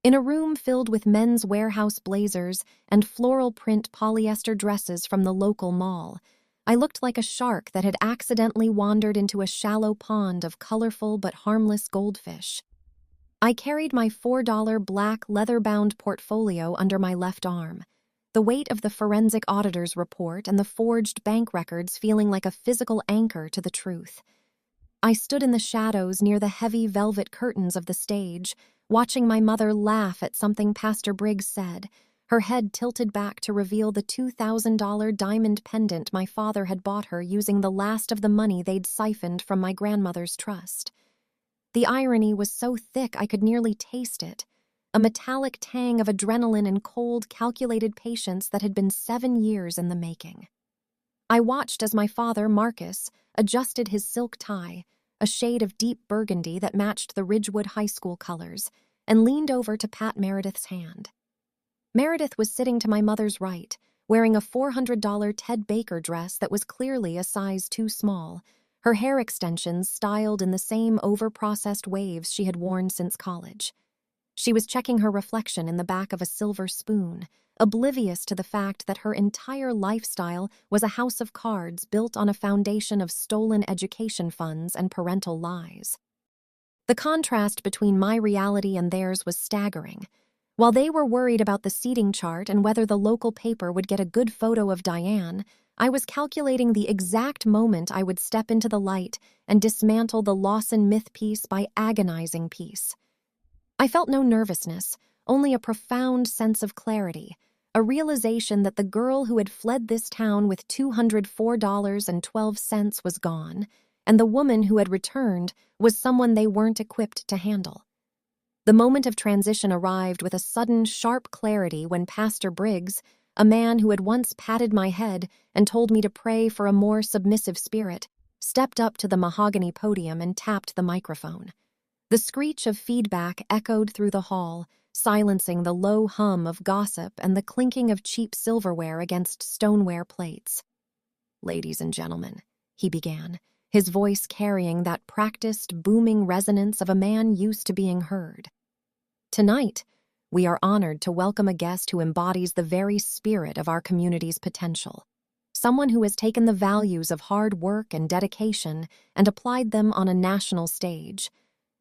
Speaker 1: In a room filled with men's warehouse blazers and floral print polyester dresses from the local mall, I looked like a shark that had accidentally wandered into a shallow pond of colorful but harmless goldfish. I carried my $4 black leather-bound portfolio under my left arm, the weight of the forensic auditor's report and the forged bank records feeling like a physical anchor to the truth. I stood in the shadows near the heavy velvet curtains of the stage, watching my mother laugh at something Pastor Briggs said, her head tilted back to reveal the $2,000 diamond pendant my father had bought her using the last of the money they'd siphoned from my grandmother's trust. The irony was so thick I could nearly taste it, a metallic tang of adrenaline and cold, calculated patience that had been 7 years in the making. I watched as my father, Marcus, adjusted his silk tie, a shade of deep burgundy that matched the Ridgewood High School colors, and leaned over to pat Meredith's hand. Meredith was sitting to my mother's right, wearing a $400 Ted Baker dress that was clearly a size too small, her hair extensions styled in the same over-processed waves she had worn since college. She was checking her reflection in the back of a silver spoon, oblivious to the fact that her entire lifestyle was a house of cards built on a foundation of stolen education funds and parental lies. The contrast between my reality and theirs was staggering. While they were worried about the seating chart and whether the local paper would get a good photo of Diane, I was calculating the exact moment I would step into the light and dismantle the Lawson myth piece by agonizing piece. I felt no nervousness, only a profound sense of clarity, a realization that the girl who had fled this town with $204.12 was gone, and the woman who had returned was someone they weren't equipped to handle. The moment of transition arrived with a sudden, sharp clarity when Pastor Briggs, a man who had once patted my head and told me to pray for a more submissive spirit, stepped up to the mahogany podium and tapped the microphone. The screech of feedback echoed through the hall, silencing the low hum of gossip and the clinking of cheap silverware against stoneware plates. "Ladies and gentlemen," he began, his voice carrying that practiced, booming resonance of a man used to being heard. "Tonight, we are honored to welcome a guest who embodies the very spirit of our community's potential. Someone who has taken the values of hard work and dedication and applied them on a national stage.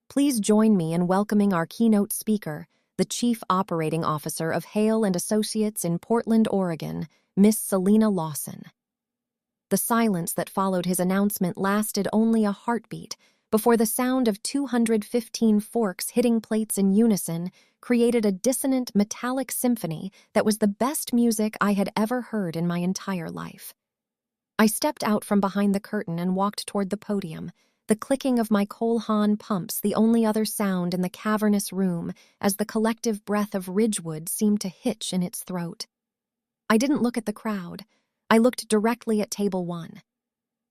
Speaker 1: Please join me in welcoming our keynote speaker, the Chief Operating Officer of Hale & Associates in Portland, Oregon, Miss Selena Lawson." The silence that followed his announcement lasted only a heartbeat before the sound of 215 forks hitting plates in unison created a dissonant, metallic symphony that was the best music I had ever heard in my entire life. I stepped out from behind the curtain and walked toward the podium, the clicking of my Cole Haan pumps the only other sound in the cavernous room as the collective breath of Ridgewood seemed to hitch in its throat. I didn't look at the crowd. I looked directly at Table 1.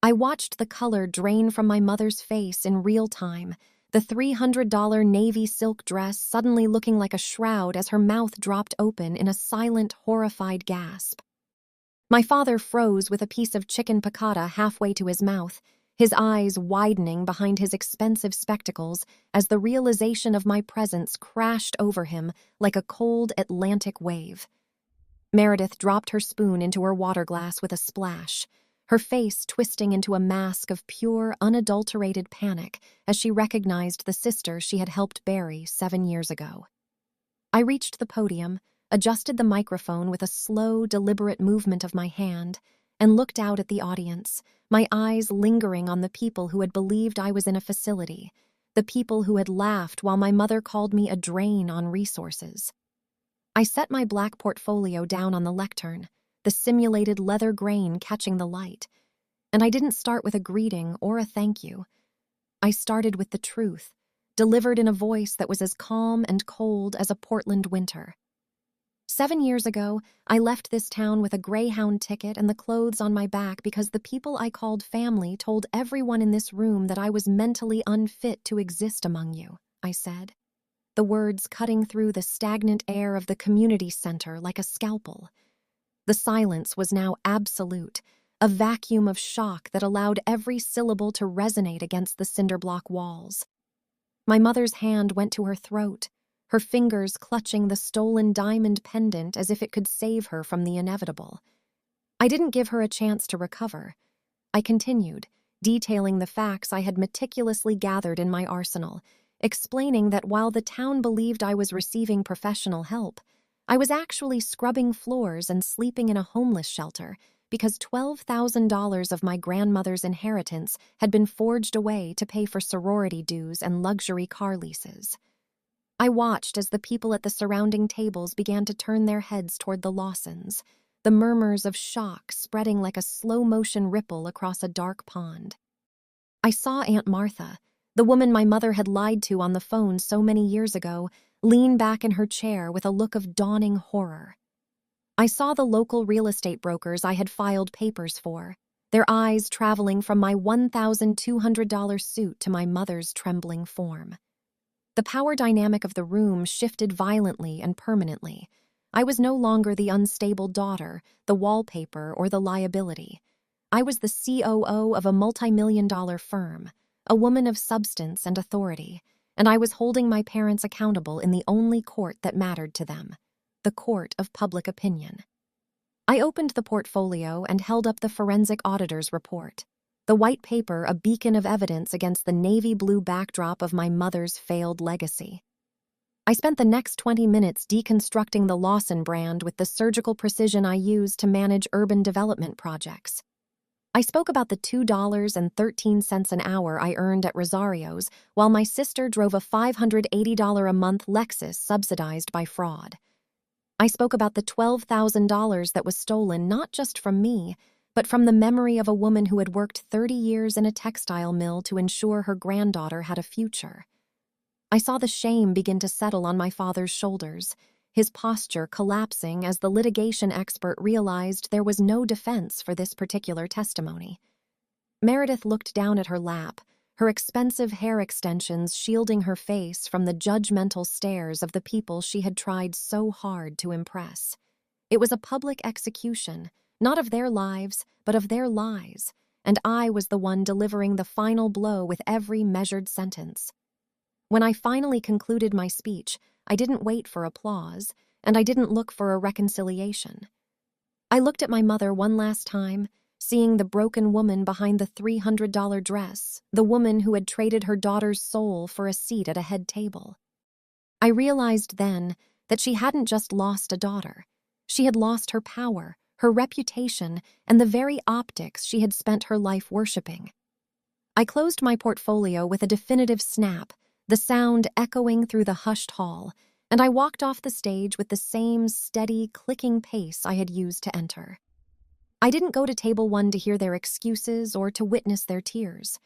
Speaker 1: I watched the color drain from my mother's face in real time, the $300 navy silk dress suddenly looking like a shroud as her mouth dropped open in a silent, horrified gasp. My father froze with a piece of chicken piccata halfway to his mouth, his eyes widening behind his expensive spectacles as the realization of my presence crashed over him like a cold Atlantic wave. Meredith dropped her spoon into her water glass with a splash, her face twisting into a mask of pure, unadulterated panic as she recognized the sister she had helped bury 7 years ago. I reached the podium, adjusted the microphone with a slow, deliberate movement of my hand, and looked out at the audience, my eyes lingering on the people who had believed I was in a facility, the people who had laughed while my mother called me a drain on resources. I set my black portfolio down on the lectern, the simulated leather grain catching the light, and I didn't start with a greeting or a thank you. I started with the truth, delivered in a voice that was as calm and cold as a Portland winter. 7 years ago, I left this town with a Greyhound ticket and the clothes on my back because the people I called family told everyone in this room that I was mentally unfit to exist among you, I said, the words cutting through the stagnant air of the community center like a scalpel. The silence was now absolute, a vacuum of shock that allowed every syllable to resonate against the cinderblock walls. My mother's hand went to her throat, her fingers clutching the stolen diamond pendant as if it could save her from the inevitable. I didn't give her a chance to recover. I continued, detailing the facts I had meticulously gathered in my arsenal, explaining that while the town believed I was receiving professional help, I was actually scrubbing floors and sleeping in a homeless shelter because $12,000 of my grandmother's inheritance had been forged away to pay for sorority dues and luxury car leases. I watched as the people at the surrounding tables began to turn their heads toward the Lawsons, the murmurs of shock spreading like a slow-motion ripple across a dark pond. I saw Aunt Martha, the woman my mother had lied to on the phone so many years ago, lean back in her chair with a look of dawning horror. I saw the local real estate brokers I had filed papers for, their eyes traveling from my $1,200 suit to my mother's trembling form. The power dynamic of the room shifted violently and permanently. I was no longer the unstable daughter, the wallpaper, or the liability. I was the COO of a multi-million-dollar firm, a woman of substance and authority, and I was holding my parents accountable in the only court that mattered to them, the court of public opinion. I opened the portfolio and held up the forensic auditor's report, the white paper a beacon of evidence against the navy blue backdrop of my mother's failed legacy. I spent the next 20 minutes deconstructing the Lawson brand with the surgical precision I use to manage urban development projects. I spoke about the $2.13 an hour I earned at Rosario's while my sister drove a $580 a month Lexus subsidized by fraud. I spoke about the $12,000 that was stolen not just from me, but from the memory of a woman who had worked 30 years in a textile mill to ensure her granddaughter had a future. I saw the shame begin to settle on my father's shoulders, his posture collapsing as the litigation expert realized there was no defense for this particular testimony. Meredith looked down at her lap, her expensive hair extensions shielding her face from the judgmental stares of the people she had tried so hard to impress. It was a public execution, not of their lives, but of their lies, and I was the one delivering the final blow with every measured sentence. When I finally concluded my speech, I didn't wait for applause, and I didn't look for a reconciliation. I looked at my mother one last time, seeing the broken woman behind the $300 dress, the woman who had traded her daughter's soul for a seat at a head table. I realized then that she hadn't just lost a daughter. She had lost her power, her reputation, and the very optics she had spent her life worshiping. I closed my portfolio with a definitive snap, the sound echoing through the hushed hall, and I walked off the stage with the same steady, clicking pace I had used to enter. I didn't go to table one to hear their excuses or to witness their tears.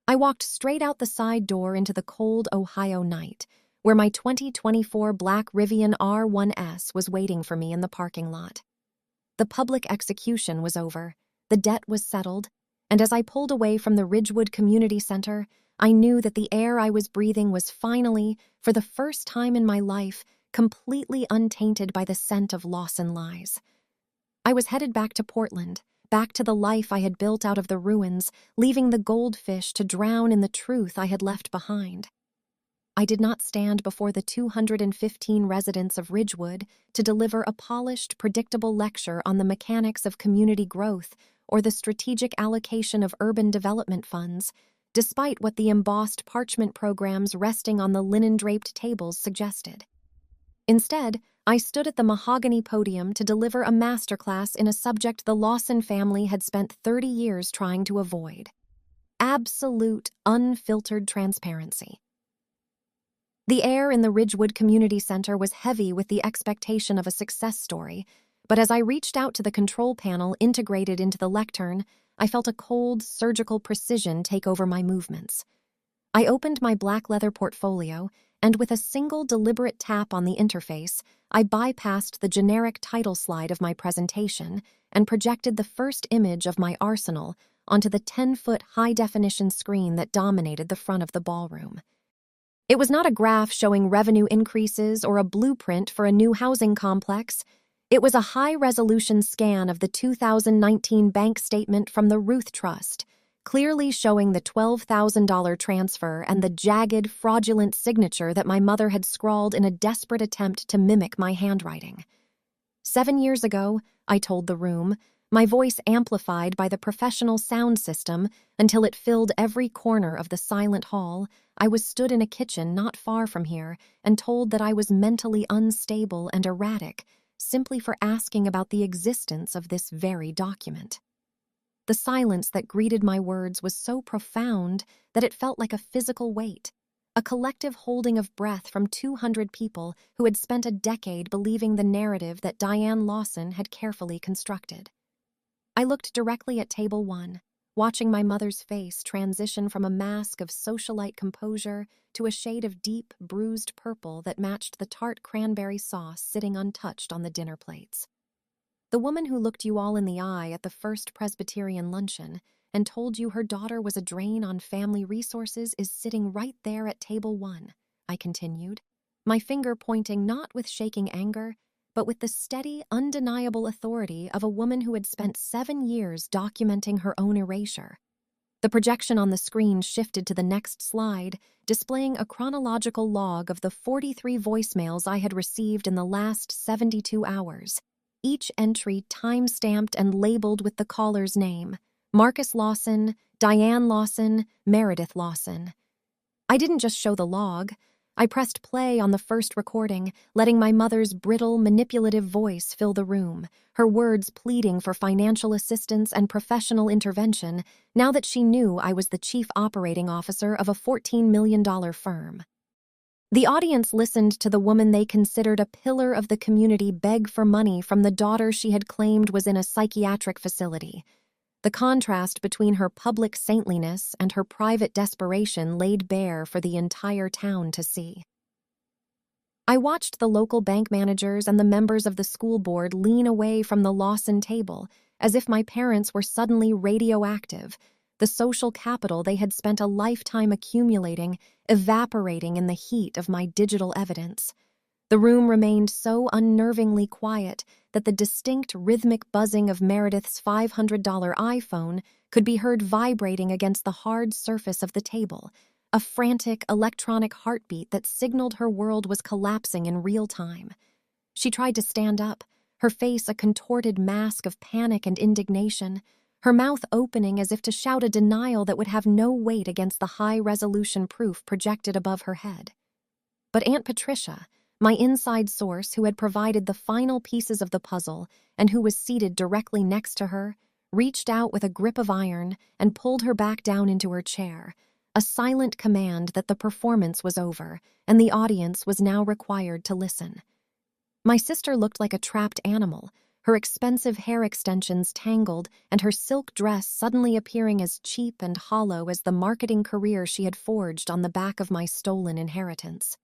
Speaker 1: I walked straight out the side door into the cold Ohio night, where my 2024 black Rivian R1S was waiting for me in the parking lot. The public execution was over, the debt was settled, and as I pulled away from the Ridgewood Community Center, I knew that the air I was breathing was finally, for the first time in my life, completely untainted by the scent of Lawson lies. I was headed back to Portland, back to the life I had built out of the ruins, leaving the goldfish to drown in the truth I had left behind. I did not stand before the 215 residents of Ridgewood to deliver a polished, predictable lecture on the mechanics of community growth or the strategic allocation of urban development funds, despite what the embossed parchment programs resting on the linen-draped tables suggested. Instead, I stood at the mahogany podium to deliver a masterclass in a subject the Lawson family had spent 30 years trying to avoid: absolute, unfiltered transparency. The air in the Ridgewood Community Center was heavy with the expectation of a success story, but as I reached out to the control panel integrated into the lectern, I felt a cold, surgical precision take over my movements. I opened my black leather portfolio, and with a single deliberate tap on the interface, I bypassed the generic title slide of my presentation and projected the first image of my arsenal onto the 10-foot high-definition screen that dominated the front of the ballroom. It was not a graph showing revenue increases or a blueprint for a new housing complex. It was a high-resolution scan of the 2019 bank statement from the Ruth Trust, clearly showing the $12,000 transfer and the jagged, fraudulent signature that my mother had scrawled in a desperate attempt to mimic my handwriting. 7 years ago, I told the room, my voice amplified by the professional sound system until it filled every corner of the silent hall, I was stood in a kitchen not far from here and told that I was mentally unstable and erratic, simply for asking about the existence of this very document. The silence that greeted my words was so profound that it felt like a physical weight, a collective holding of breath from 200 people who had spent a decade believing the narrative that Diane Lawson had carefully constructed. I looked directly at table 1, watching my mother's face transition from a mask of socialite composure to a shade of deep, bruised purple that matched the tart cranberry sauce sitting untouched on the dinner plates. The woman who looked you all in the eye at the first Presbyterian luncheon and told you her daughter was a drain on family resources is sitting right there at table 1, I continued, my finger pointing not with shaking anger, but with the steady, undeniable authority of a woman who had spent 7 years documenting her own erasure. The projection on the screen shifted to the next slide, displaying a chronological log of the 43 voicemails I had received in the last 72 hours, each entry time-stamped and labeled with the caller's name: Marcus Lawson, Diane Lawson, Meredith Lawson. I didn't just show the log. I pressed play on the first recording, letting my mother's brittle, manipulative voice fill the room, her words pleading for financial assistance and professional intervention now that she knew I was the chief operating officer of a $14 million firm. The audience listened to the woman they considered a pillar of the community beg for money from the daughter she had claimed was in a psychiatric facility. The contrast between her public saintliness and her private desperation laid bare for the entire town to see. I watched the local bank managers and the members of the school board lean away from the Lawson table, as if my parents were suddenly radioactive, the social capital they had spent a lifetime accumulating, evaporating in the heat of my digital evidence. The room remained so unnervingly quiet that the distinct rhythmic buzzing of Meredith's $500 iPhone could be heard vibrating against the hard surface of the table, a frantic electronic heartbeat that signaled her world was collapsing in real time. She tried to stand up, her face a contorted mask of panic and indignation, her mouth opening as if to shout a denial that would have no weight against the high-resolution proof projected above her head. But Aunt Patricia, my inside source who had provided the final pieces of the puzzle and who was seated directly next to her, reached out with a grip of iron and pulled her back down into her chair, a silent command that the performance was over and the audience was now required to listen. My sister looked like a trapped animal, her expensive hair extensions tangled and her silk dress suddenly appearing as cheap and hollow as the marketing career she had forged on the back of my stolen inheritance.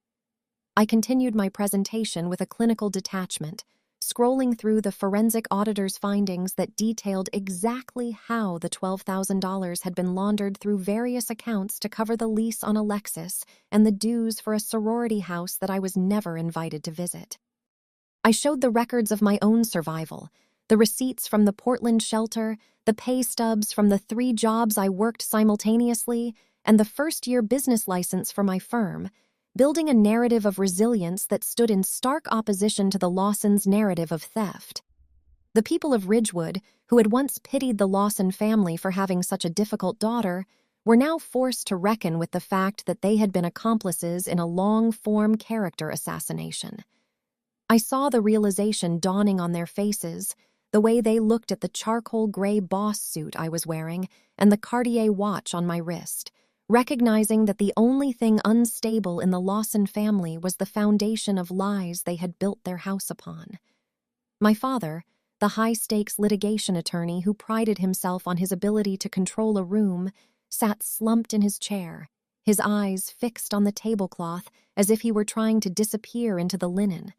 Speaker 1: I continued my presentation with a clinical detachment, scrolling through the forensic auditor's findings that detailed exactly how the $12,000 had been laundered through various accounts to cover the lease on a Lexus and the dues for a sorority house that I was never invited to visit. I showed the records of my own survival, the receipts from the Portland shelter, the pay stubs from the 3 jobs I worked simultaneously, and the first-year business license for my firm, building a narrative of resilience that stood in stark opposition to the Lawsons' narrative of theft. The people of Ridgewood, who had once pitied the Lawson family for having such a difficult daughter, were now forced to reckon with the fact that they had been accomplices in a long-form character assassination. I saw the realization dawning on their faces, the way they looked at the charcoal gray boss suit I was wearing and the Cartier watch on my wrist, recognizing that the only thing unstable in the Lawson family was the foundation of lies they had built their house upon. My father, the high-stakes litigation attorney who prided himself on his ability to control a room, sat slumped in his chair, his eyes fixed on the tablecloth as if he were trying to disappear into the linen.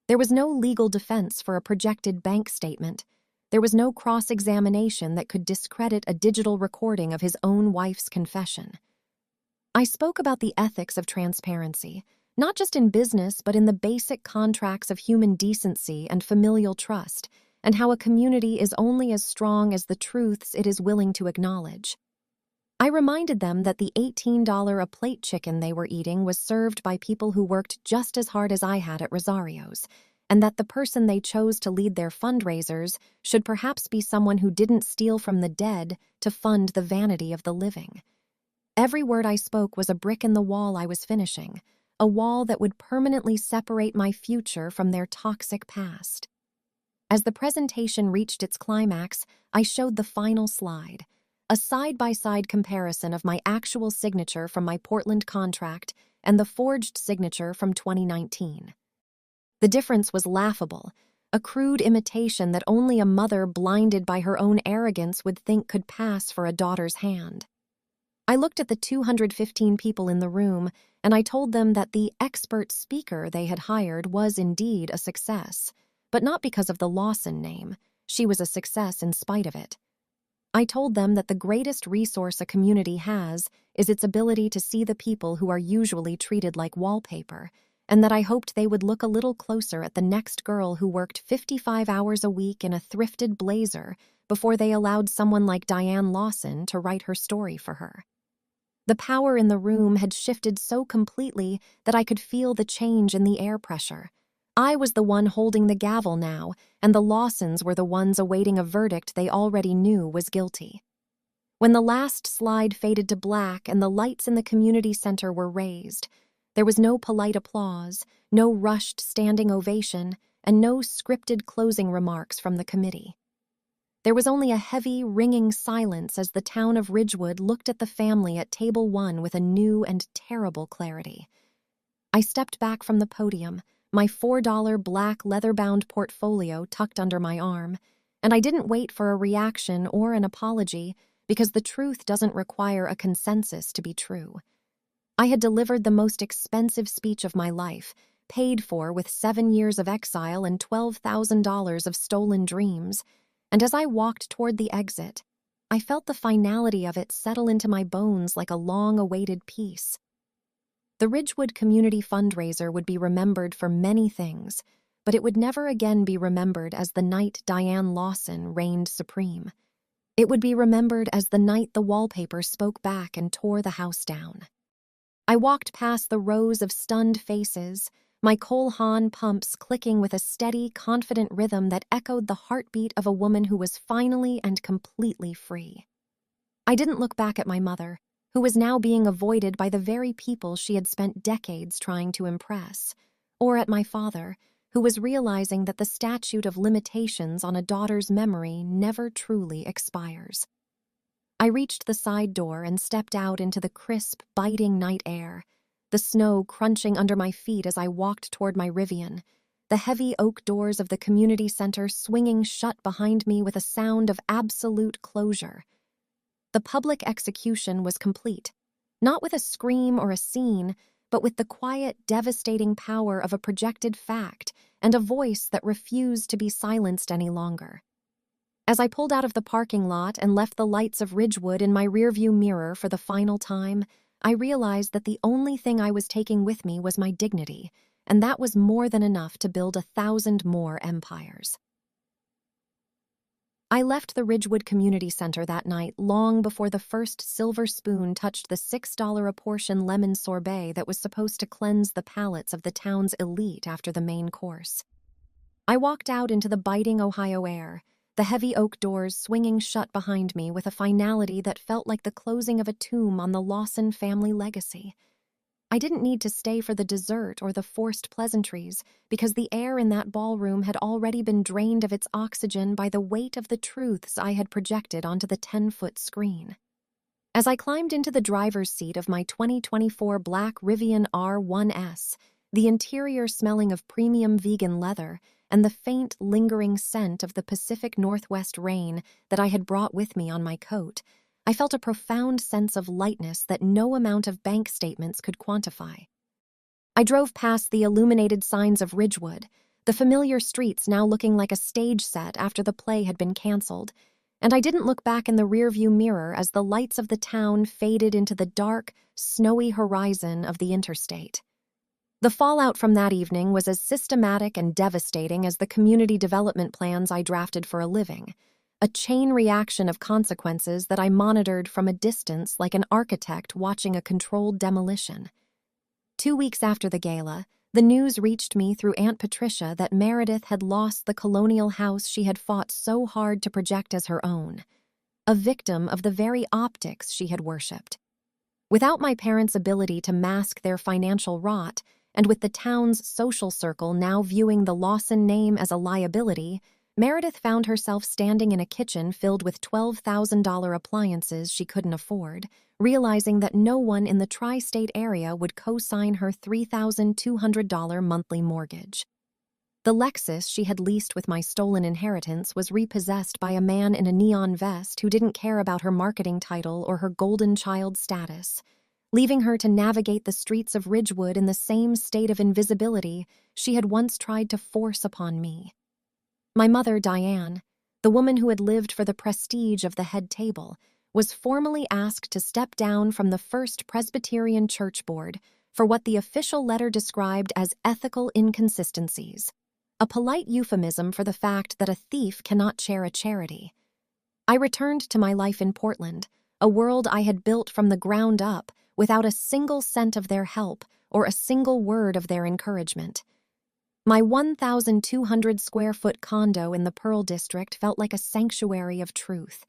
Speaker 1: There was no legal defense for a projected bank statement. There was no cross-examination that could discredit a digital recording of his own wife's confession. I spoke about the ethics of transparency, not just in business but in the basic contracts of human decency and familial trust, and how a community is only as strong as the truths it is willing to acknowledge. I reminded them that the $18 a plate chicken they were eating was served by people who worked just as hard as I had at Rosario's, and that the person they chose to lead their fundraisers should perhaps be someone who didn't steal from the dead to fund the vanity of the living. Every word I spoke was a brick in the wall I was finishing, a wall that would permanently separate my future from their toxic past. As the presentation reached its climax, I showed the final slide, a side-by-side comparison of my actual signature from my Portland contract and the forged signature from 2019. The difference was laughable, a crude imitation that only a mother blinded by her own arrogance would think could pass for a daughter's hand. I looked at the 215 people in the room, and I told them that the expert speaker they had hired was indeed a success, but not because of the Lawson name. She was a success in spite of it. I told them that the greatest resource a community has is its ability to see the people who are usually treated like wallpaper, and that I hoped they would look a little closer at the next girl who worked 55 hours a week in a thrifted blazer before they allowed someone like Diane Lawson to write her story for her. The power in the room had shifted so completely that I could feel the change in the air pressure. I was the one holding the gavel now, and the Lawsons were the ones awaiting a verdict they already knew was guilty. When the last slide faded to black and the lights in the community center were raised, there was no polite applause, no rushed standing ovation, and no scripted closing remarks from the committee. There was only a heavy, ringing silence as the town of Ridgewood looked at the family at table 1 with a new and terrible clarity. I stepped back from the podium, my $4 black leather-bound portfolio tucked under my arm, and I didn't wait for a reaction or an apology because the truth doesn't require a consensus to be true. I had delivered the most expensive speech of my life, paid for with 7 years of exile and $12,000 of stolen dreams, and as I walked toward the exit, I felt the finality of it settle into my bones like a long-awaited peace. The Ridgewood Community Fundraiser would be remembered for many things, but it would never again be remembered as the night Diane Lawson reigned supreme. It would be remembered as the night the wallpaper spoke back and tore the house down. I walked past the rows of stunned faces, my Cole Haan pumps clicking with a steady, confident rhythm that echoed the heartbeat of a woman who was finally and completely free. I didn't look back at my mother, who was now being avoided by the very people she had spent decades trying to impress, or at my father, who was realizing that the statute of limitations on a daughter's memory never truly expires. I reached the side door and stepped out into the crisp, biting night air, the snow crunching under my feet as I walked toward my Rivian, the heavy oak doors of the community center swinging shut behind me with a sound of absolute closure. The public execution was complete, not with a scream or a scene, but with the quiet, devastating power of a projected fact and a voice that refused to be silenced any longer. As I pulled out of the parking lot and left the lights of Ridgewood in my rearview mirror for the final time, I realized that the only thing I was taking with me was my dignity, and that was more than enough to build 1,000 more empires. I left the Ridgewood Community Center that night long before the first silver spoon touched the $6 a portion lemon sorbet that was supposed to cleanse the palates of the town's elite after the main course. I walked out into the biting Ohio air, the heavy oak doors swinging shut behind me with a finality that felt like the closing of a tomb on the Lawson family legacy. I didn't need to stay for the dessert or the forced pleasantries because the air in that ballroom had already been drained of its oxygen by the weight of the truths I had projected onto the 10-foot screen. As I climbed into the driver's seat of my 2024 black Rivian R1S, the interior smelling of premium vegan leather and the faint, lingering scent of the Pacific Northwest rain that I had brought with me on my coat, I felt a profound sense of lightness that no amount of bank statements could quantify. I drove past the illuminated signs of Ridgewood, the familiar streets now looking like a stage set after the play had been canceled, and I didn't look back in the rearview mirror as the lights of the town faded into the dark, snowy horizon of the interstate. The fallout from that evening was as systematic and devastating as the community development plans I drafted for a living, a chain reaction of consequences that I monitored from a distance like an architect watching a controlled demolition. 2 weeks after the gala, the news reached me through Aunt Patricia that Meredith had lost the colonial house she had fought so hard to project as her own, a victim of the very optics she had worshipped. Without my parents' ability to mask their financial rot, and with the town's social circle now viewing the Lawson name as a liability, Meredith found herself standing in a kitchen filled with $12,000 appliances she couldn't afford, realizing that no one in the tri-state area would co-sign her $3,200 monthly mortgage. The Lexus she had leased with my stolen inheritance was repossessed by a man in a neon vest who didn't care about her marketing title or her golden child status, leaving her to navigate the streets of Ridgewood in the same state of invisibility she had once tried to force upon me. My mother, Diane, the woman who had lived for the prestige of the head table, was formally asked to step down from the First Presbyterian Church Board for what the official letter described as ethical inconsistencies, a polite euphemism for the fact that a thief cannot chair a charity. I returned to my life in Portland, a world I had built from the ground up without a single cent of their help or a single word of their encouragement. My 1,200-square-foot condo in the Pearl District felt like a sanctuary of truth,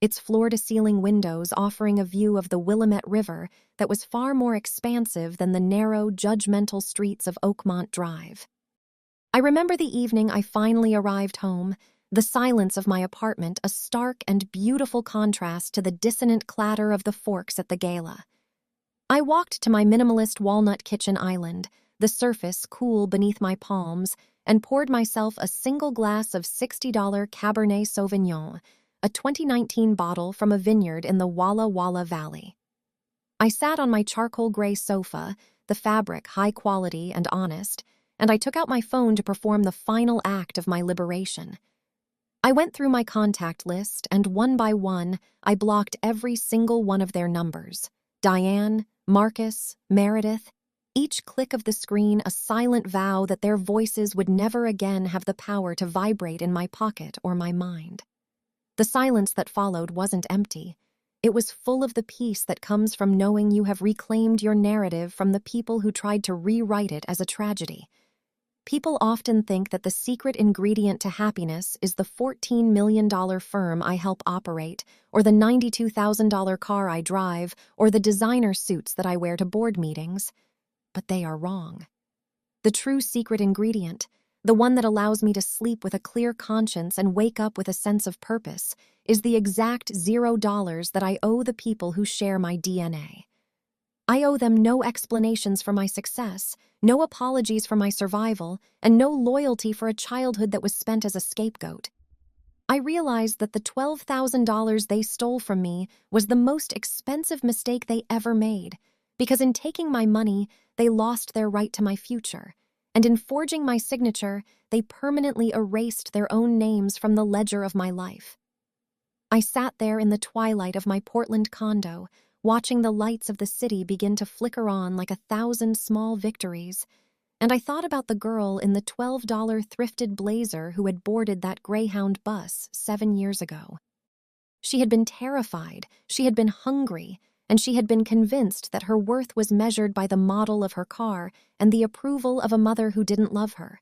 Speaker 1: its floor-to-ceiling windows offering a view of the Willamette River that was far more expansive than the narrow, judgmental streets of Oakmont Drive. I remember the evening I finally arrived home, the silence of my apartment a stark and beautiful contrast to the dissonant clatter of the forks at the gala. I walked to my minimalist walnut kitchen island, the surface cool beneath my palms, and poured myself a single glass of $60 Cabernet Sauvignon, a 2019 bottle from a vineyard in the Walla Walla Valley. I sat on my charcoal gray sofa, the fabric high quality and honest, and I took out my phone to perform the final act of my liberation. I went through my contact list, and one by one, I blocked every single one of their numbers. Diane, Marcus, Meredith, each click of the screen a silent vow that their voices would never again have the power to vibrate in my pocket or my mind. The silence that followed wasn't empty. It was full of the peace that comes from knowing you have reclaimed your narrative from the people who tried to rewrite it as a tragedy. People often think that the secret ingredient to happiness is the $14 million firm I help operate, or the $92,000 car I drive, or the designer suits that I wear to board meetings. But they are wrong. The true secret ingredient, the one that allows me to sleep with a clear conscience and wake up with a sense of purpose, is the exact $0 that I owe the people who share my DNA. I owe them no explanations for my success, no apologies for my survival, and no loyalty for a childhood that was spent as a scapegoat. I realized that the $12,000 they stole from me was the most expensive mistake they ever made, because in taking my money, they lost their right to my future, and in forging my signature, they permanently erased their own names from the ledger of my life. I sat there in the twilight of my Portland condo, watching the lights of the city begin to flicker on like 1,000 small victories, and I thought about the girl in the $12 thrifted blazer who had boarded that Greyhound bus 7 years ago. She had been terrified, she had been hungry, and she had been convinced that her worth was measured by the model of her car and the approval of a mother who didn't love her.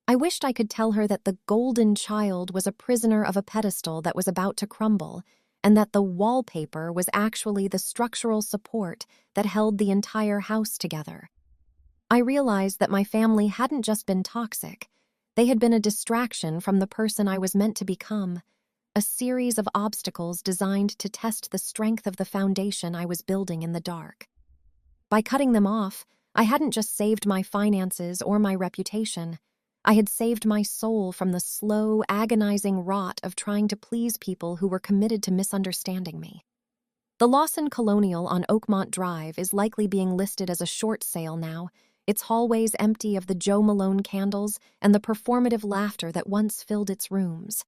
Speaker 1: I wished I could tell her that the golden child was a prisoner of a pedestal that was about to crumble, and that the wallpaper was actually the structural support that held the entire house together. I realized that my family hadn't just been toxic. They had been a distraction from the person I was meant to become, a series of obstacles designed to test the strength of the foundation I was building in the dark. By cutting them off, I hadn't just saved my finances or my reputation. I had saved my soul from the slow, agonizing rot of trying to please people who were committed to misunderstanding me. The Lawson Colonial on Oakmont Drive is likely being listed as a short sale now, its hallways empty of the Joe Malone candles and the performative laughter that once filled its rooms.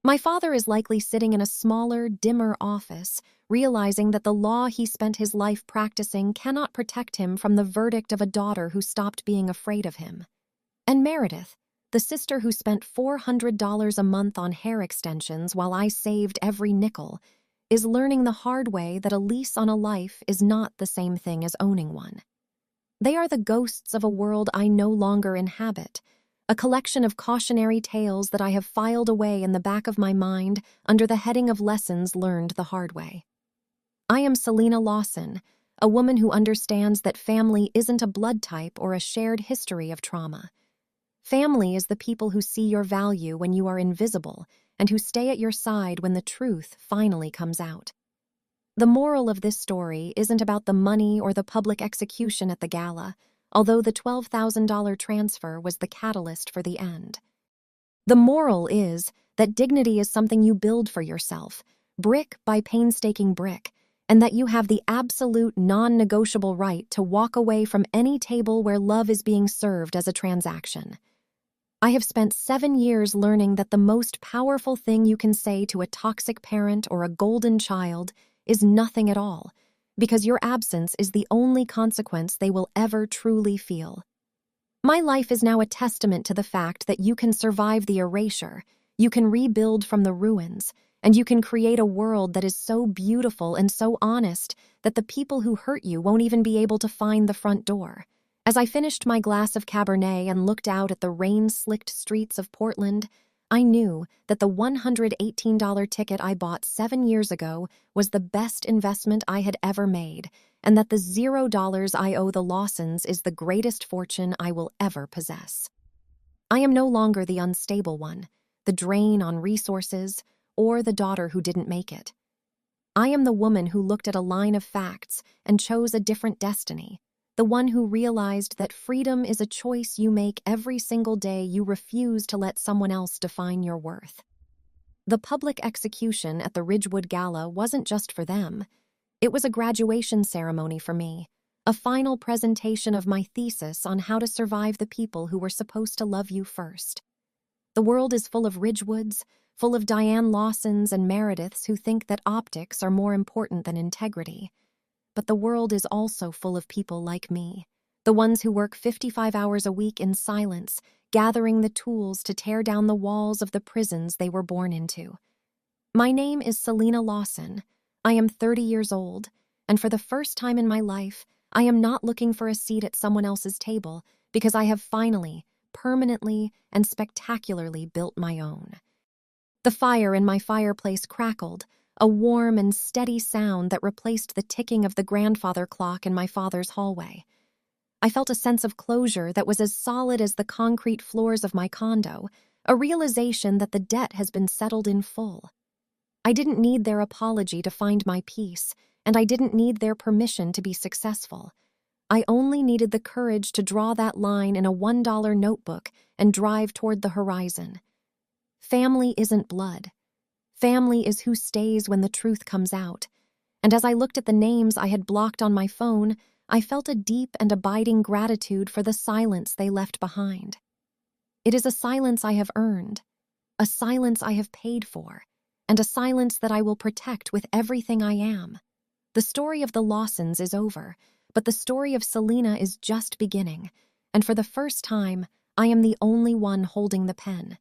Speaker 1: My father is likely sitting in a smaller, dimmer office, realizing that the law he spent his life practicing cannot protect him from the verdict of a daughter who stopped being afraid of him. And Meredith, the sister who spent $400 a month on hair extensions while I saved every nickel, is learning the hard way that a lease on a life is not the same thing as owning one. They are the ghosts of a world I no longer inhabit, a collection of cautionary tales that I have filed away in the back of my mind under the heading of lessons learned the hard way. I am Selena Lawson, a woman who understands that family isn't a blood type or a shared history of trauma. Family is the people who see your value when you are invisible and who stay at your side when the truth finally comes out. The moral of this story isn't about the money or the public execution at the gala, although the $12,000 transfer was the catalyst for the end. The moral is that dignity is something you build for yourself, brick by painstaking brick, and that you have the absolute non-negotiable right to walk away from any table where love is being served as a transaction. I have spent 7 years learning that the most powerful thing you can say to a toxic parent or a golden child is nothing at all, because your absence is the only consequence they will ever truly feel. My life is now a testament to the fact that you can survive the erasure, you can rebuild from the ruins, and you can create a world that is so beautiful and so honest that the people who hurt you won't even be able to find the front door. As I finished my glass of Cabernet and looked out at the rain-slicked streets of Portland, I knew that the $118 ticket I bought 7 years ago was the best investment I had ever made, and that the $0 I owe the Lawsons is the greatest fortune I will ever possess. I am no longer the unstable one, the drain on resources, or the daughter who didn't make it. I am the woman who looked at a line of facts and chose a different destiny, the one who realized that freedom is a choice you make every single day you refuse to let someone else define your worth. The public execution at the Ridgewood Gala wasn't just for them. It was a graduation ceremony for me, a final presentation of my thesis on how to survive the people who were supposed to love you first. The world is full of Ridgewoods, full of Diane Lawsons and Merediths who think that optics are more important than integrity. But the world is also full of people like me, the ones who work 55 hours a week in silence, gathering the tools to tear down the walls of the prisons they were born into. My name is Selena Lawson. I am 30 years old, and for the first time in my life, I am not looking for a seat at someone else's table because I have finally, permanently, and spectacularly built my own. The fire in my fireplace crackled, a warm and steady sound that replaced the ticking of the grandfather clock in my father's hallway. I felt a sense of closure that was as solid as the concrete floors of my condo, a realization that the debt has been settled in full. I didn't need their apology to find my peace, and I didn't need their permission to be successful. I only needed the courage to draw that line in a $1 notebook and drive toward the horizon. Family isn't blood. Family is who stays when the truth comes out. And as I looked at the names I had blocked on my phone, I felt a deep and abiding gratitude for the silence they left behind. It is a silence I have earned, a silence I have paid for, and a silence that I will protect with everything I am. The story of the Lawsons is over, but the story of Selena is just beginning, and for the first time, I am the only one holding the pen.